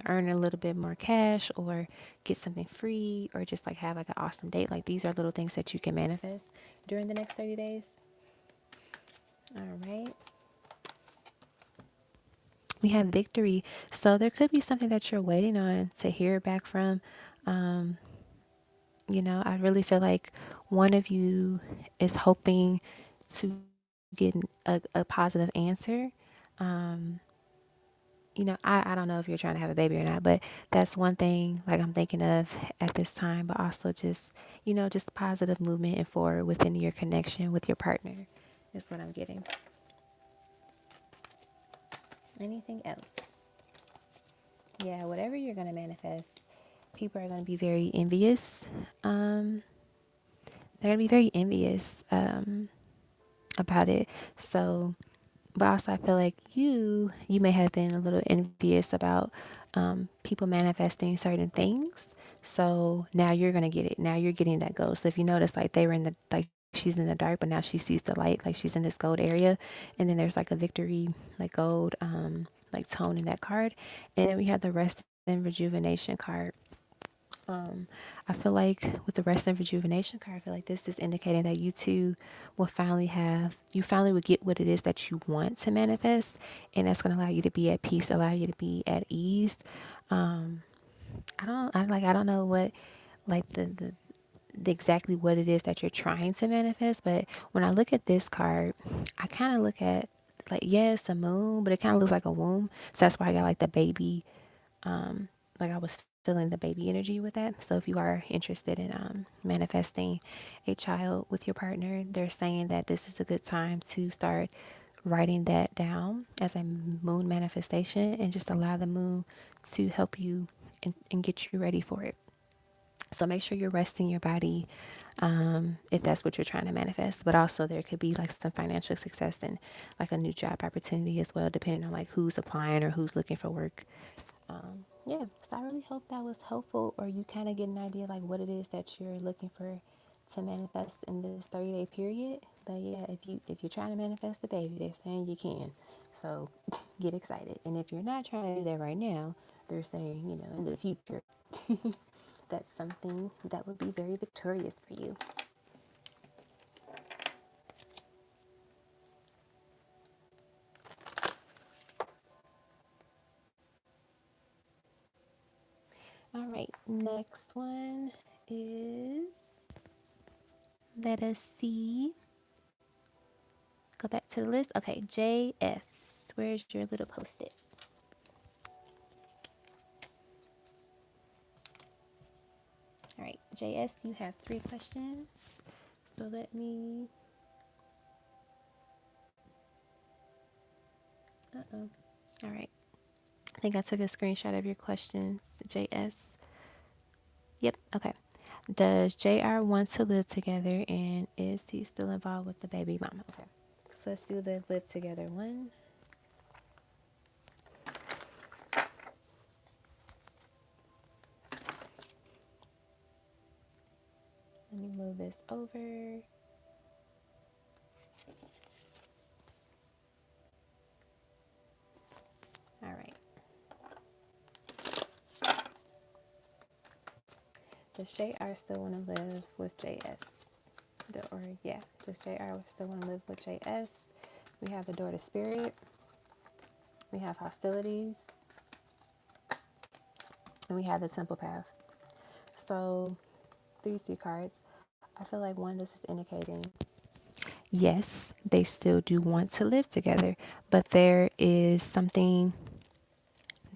earn a little bit more cash or get something free or just like have like an awesome date. Like these are little things that you can manifest during the next 30 days. All right. We have victory. So there could be something that you're waiting on to hear back from. Um, I really feel like one of you is hoping to get a positive answer. Um, I don't know if you're trying to have a baby or not, but that's one thing like I'm thinking of at this time, but also just positive movement and forward within your connection with your partner is what I'm getting. Anything else? Yeah, whatever you're going to manifest, people are going to be very envious. They're going to be very envious about it. So, but also I feel like you may have been a little envious about people manifesting certain things. So now you're gonna get it. Now you're getting that gold. So if you notice, like they were in the like she's in the dark, but now she sees the light. Like she's in this gold area, and then there's like a victory, like gold, like tone in that card, and then we have the rest and rejuvenation card. um, I feel like with the rest and rejuvenation card, I feel like this is indicating that you two will finally you finally will get what it is that you want to manifest. And that's going to allow you to be at peace, allow you to be at ease. Um, I don't know what, like the exactly what it is that you're trying to manifest. But when I look at this card, I kind of look at like, yeah, it's a moon, but it kind of looks like a womb. So that's why I got like the baby like I was feeling the baby energy with that. So if you are interested in manifesting a child with your partner, they're saying that this is a good time to start writing that down as a moon manifestation and just allow the moon to help you and get you ready for it. So make sure you're resting your body if that's what you're trying to manifest. But also there could be like some financial success and like a new job opportunity as well, depending on like who's applying or who's looking for work. Yeah, so I really hope that was helpful, or you kind of get an idea like what it is that you're looking for to manifest in this 30-day period. But yeah, if you're trying to manifest a baby, they're saying you can. So get excited. And if you're not trying to do that right now, they're saying, in the future, that's something that would be very victorious for you. All right, next one is, let us see. Go back to the list. Okay, JS. Where's your little post it? All right, JS, you have 3 questions. So let me. Uh-oh. All right. I think I took a screenshot of your questions, JS. Yep. Okay. Does JR want to live together, and is he still involved with the baby mama? Okay. So let's do the live together one. Let me move this over. All right. Does JR still want to live with JS? Yeah, does JR still want to live with JS? We have the door to spirit. We have hostilities. And we have the temple path. So these 2 cards, I feel like one, this is indicating yes, they still do want to live together, but there is something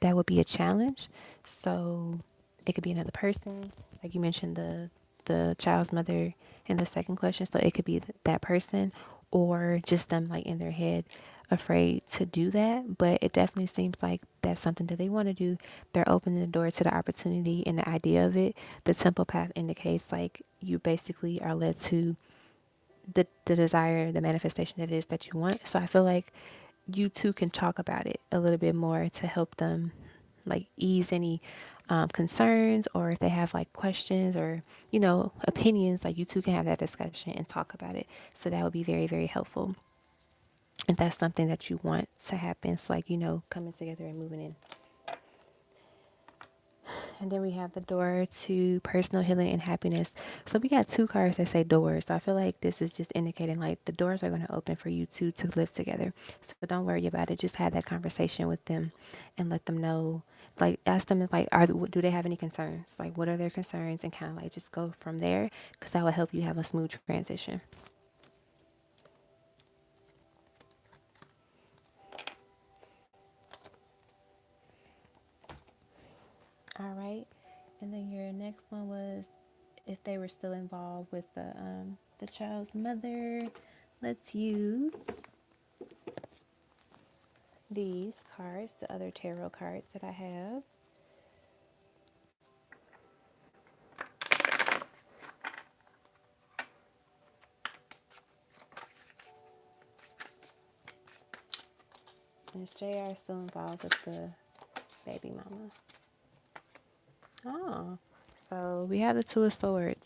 that would be a challenge. So it could be another person, like you mentioned the child's mother in the second question. So it could be that person, or just them like in their head afraid to do that. But it definitely seems like that's something that they want to do. They're opening the door to the opportunity and the idea of it. The temple path indicates like you basically are led to the desire, the manifestation that it is that you want. So I feel like you two can talk about it a little bit more to help them like ease any concerns, or if they have like questions or opinions, like you two can have that discussion and talk about it. So that would be very, very helpful if that's something that you want to happen. It's like coming together and moving in. And then we have the door to personal healing and happiness. So we got 2 cards that say doors. So I feel like this is just indicating like the doors are going to open for you two to live together. So don't worry about it. Just have that conversation with them and let them know. Like ask them like, do they have any concerns? Like what are their concerns? And kind of like just go from there, because that will help you have a smooth transition. All right. And then your next one was if they were still involved with the child's mother. Let's use these cards, the other tarot cards that I have. Is JR still involved with the baby mama? Oh, so we have the Two of Swords.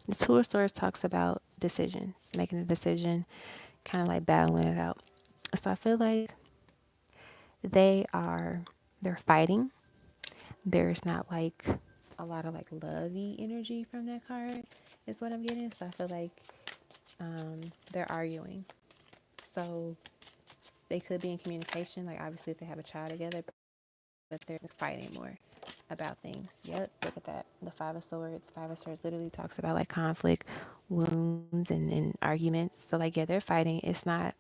The Two of Swords talks about decisions, making a decision, kind of like battling it out. So I feel like they're fighting. There's not like a lot of like lovey energy from that card, is what I'm getting. So I feel like they're arguing. So they could be in communication, like obviously if they have a child together, but they're fighting more about things. Yep, look at that. The Five of Swords. Five of Swords literally talks about like conflict, wounds, and arguments. So like, yeah, they're fighting. It's not,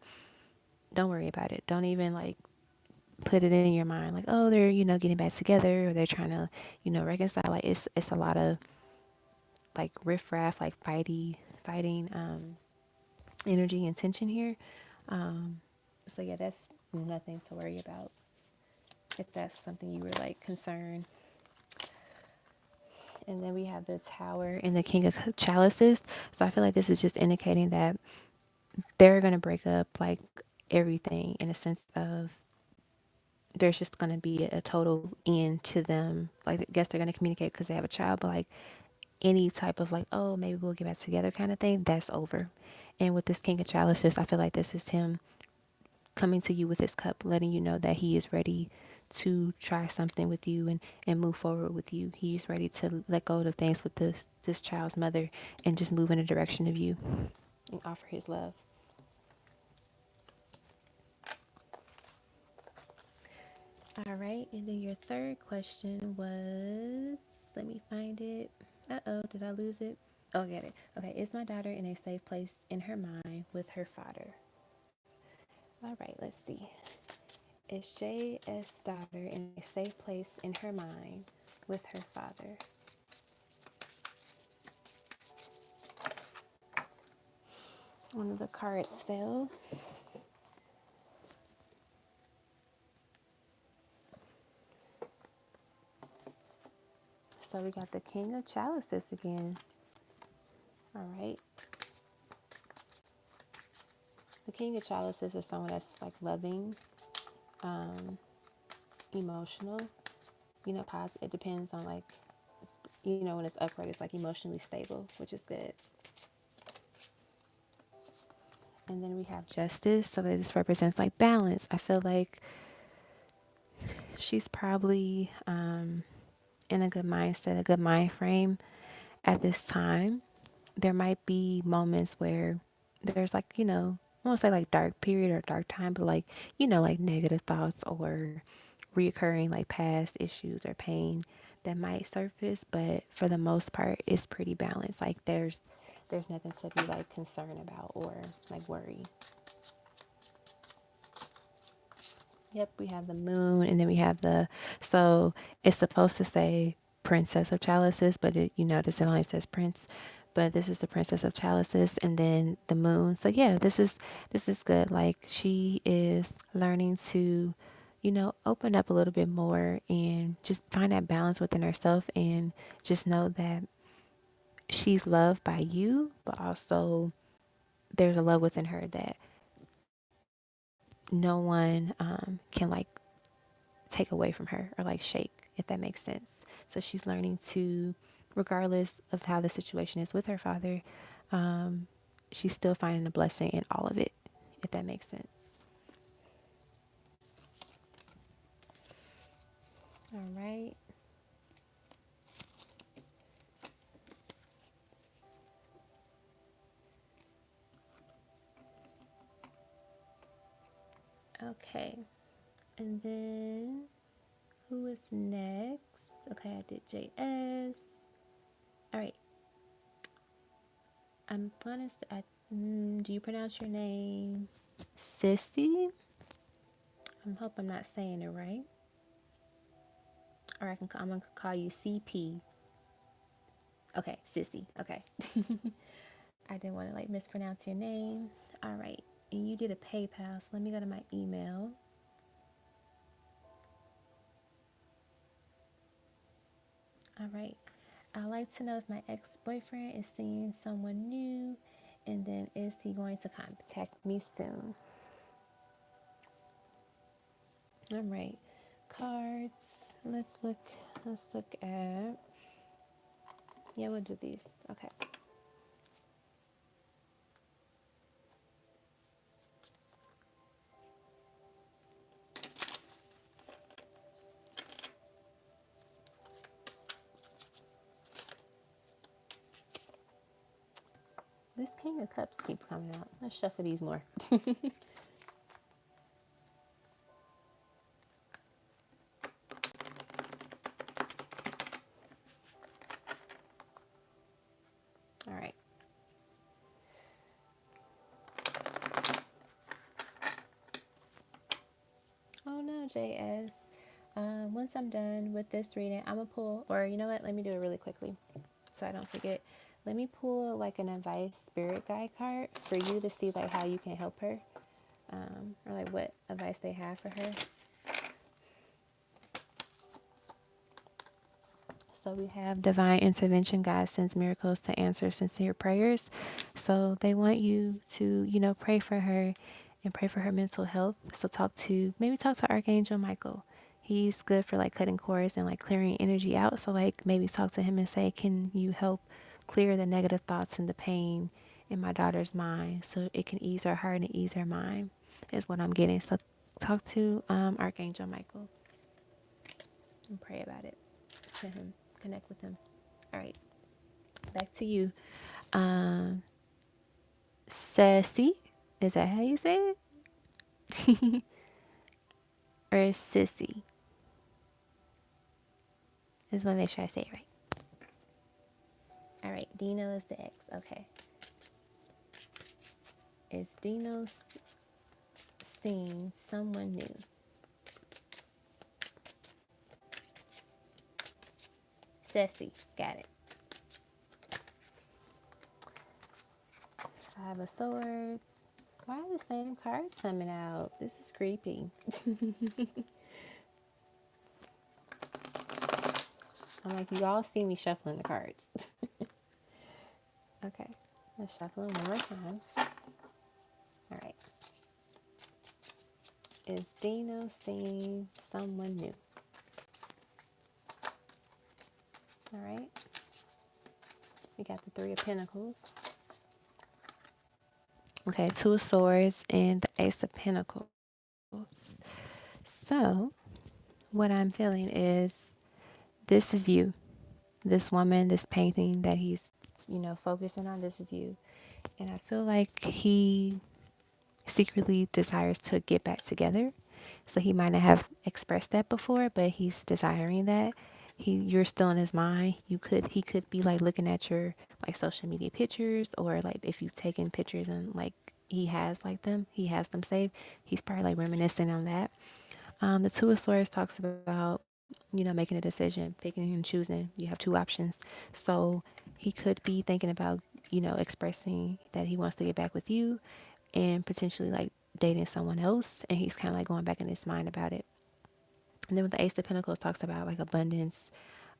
don't worry about it. Don't even like put it in your mind like, oh, they're, getting back together, or they're trying to, reconcile. Like it's a lot of like riffraff, like fighting energy and tension here. So yeah, that's nothing to worry about if that's something you were like concerned. And then we have the Tower and the King of Chalices. So I feel like this is just indicating that they're going to break up like everything, in a sense of there's just going to be a total end to them. Like, I guess they're going to communicate because they have a child, but like any type of like, oh, maybe we'll get back together kind of thing, that's over. And with this King of Chalices, I feel like this is him coming to you with his cup, letting you know that he is ready to try something with you and move forward with you. He's ready to let go of the things with this child's mother and just move in the direction of you and offer his love. All right, and then your third question was, let me find it. Uh-oh, did I lose it? Oh, I get it. Okay, is my daughter in a safe place in her mind with her father? All right, let's see. Is JS' daughter in a safe place in her mind with her father? One of the cards fell. So we got the King of Chalices again. All right. The King of Chalices is someone that's like loving, emotional, positive. It depends on like, when it's upright, it's like emotionally stable, which is good. And then we have Justice. So that this represents like balance. I feel like she's probably in a good mindset, a good mind frame at this time. There might be moments where there's like, I won't say like dark period or dark time, but like, like negative thoughts or reoccurring like past issues or pain that might surface. But for the most part, it's pretty balanced. Like there's nothing to be like concerned about or like worry. Yep, we have the moon, and then we have so it's supposed to say Princess of Chalices, but this only says Prince, but this is the Princess of Chalices, and then the moon. So yeah, this is good. Like she is learning to, open up a little bit more and just find that balance within herself, and just know that she's loved by you, but also there's a love within her that no one can like take away from her or like shake, if that makes sense. So she's learning to, regardless of how the situation is with her father, she's still finding a blessing in all of it, if that makes sense. All right. Okay. And then who is next? Okay, I did JS. All right. I'm gonna. Do you pronounce your name Sissy? I hope I'm not saying it right. Or I'm gonna call you CP. Okay, Sissy. Okay. I didn't want to like mispronounce your name. All right. And you did a PayPal, so let me go to my email. All right. I'd like to know if my ex boyfriend is seeing someone new, and then is he going to contact me soon? All right. Cards. Let's look. Let's look at. Yeah, we'll do these. Okay. This King of Cups keeps coming out. Let's shuffle these more. All right. Oh no, JS. Once I'm done with this reading, I'm gonna pull, or you know what? Let me do it really quickly so I don't forget. Let me pull like an advice spirit guide card for you to see like how you can help her, or like what advice they have for her. So we have divine intervention. God sends miracles to answer sincere prayers. So they want you to, pray for her and pray for her mental health. So maybe talk to Archangel Michael. He's good for like cutting cords and like clearing energy out. So like maybe talk to him and say, can you help clear the negative thoughts and the pain in my daughter's mind so it can ease her heart and ease her mind is what I'm getting. So talk to Archangel Michael and pray about it to him. Connect with him. All right, back to you. Um, Sassy, is that how you say it? Or Sissy? Just want to make sure I say it right. All right, Dino is the ex. Okay. Is Dino seeing someone new? Sassy, got it. Five of Swords. Why are the same cards coming out? This is creepy. I'm like, you all see me shuffling the cards. Okay, let's shuffle them one more time. All right. Is Dino seeing someone new? All right. We got the Three of Pentacles. Okay, Two of Swords and the Ace of Pentacles. So, what I'm feeling is this is you. This woman, this painting that he's, focusing on, this is you. And I feel like he secretly desires to get back together. So he might not have expressed that before, but he's desiring that. You're still in his mind. He could be like looking at your like social media pictures, or like if you've taken pictures and like he has them saved. He's probably like reminiscing on that. The Two of Swords talks about, making a decision, picking and choosing. You have two options. So he could be thinking about, expressing that he wants to get back with you and potentially like dating someone else. And he's kind of like going back in his mind about it. And then with the Ace of Pentacles talks about like abundance,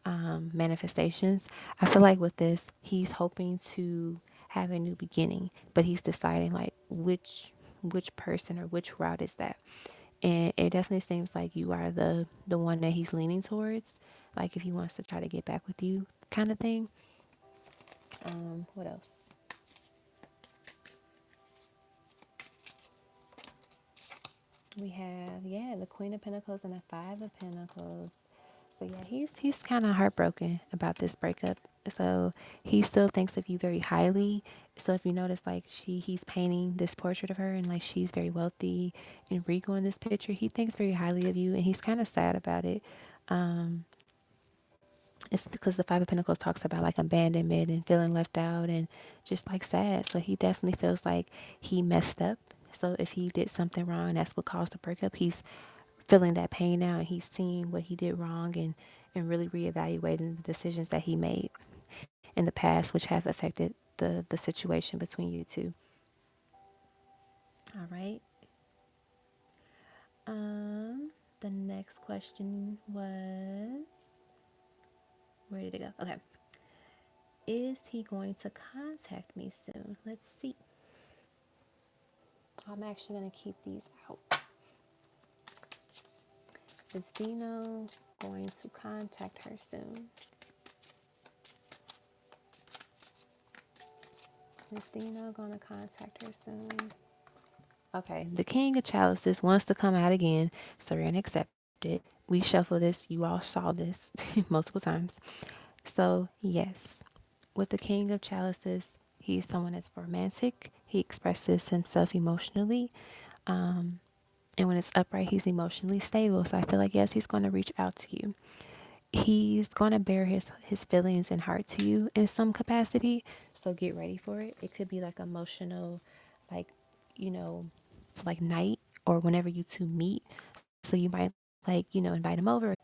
manifestations. I feel like with this, he's hoping to have a new beginning, but he's deciding like which person or which route is that. And it definitely seems like you are the one that he's leaning towards, like if he wants to try to get back with you kind of thing. What else? We have, the Queen of Pentacles and the Five of Pentacles. So yeah, he's kind of heartbroken about this breakup. So he still thinks of you very highly. So if you notice, like he's painting this portrait of her, and like she's very wealthy and regal in this picture. He thinks very highly of you, and he's kind of sad about it. Um, it's because the Five of Pentacles talks about like abandonment and feeling left out and just like sad. So he definitely feels like he messed up. So if he did something wrong, that's what caused the breakup. He's feeling that pain now, and he's seeing what he did wrong, and really reevaluating the decisions that he made in the past, which have affected the situation between you two. All right. The next question was, Where did it go? Okay. Is he going to contact me soon? Let's see. I'm actually going to keep these out. Is Dino going to contact her soon? Is Dino going to contact her soon? Okay, the King of Chalices wants to come out again, so we're going to accept it. We shuffle this. You all saw this multiple times. So, yes, with the King of Chalices, he's someone that's romantic. He expresses himself emotionally. Um, and when it's upright, he's emotionally stable. So I feel like, yes, he's going to reach out to you. He's going to bear his feelings and heart to you in some capacity. So get ready for it. It could be like emotional, like, you know, like night or whenever you two meet. So you might like, invite him over.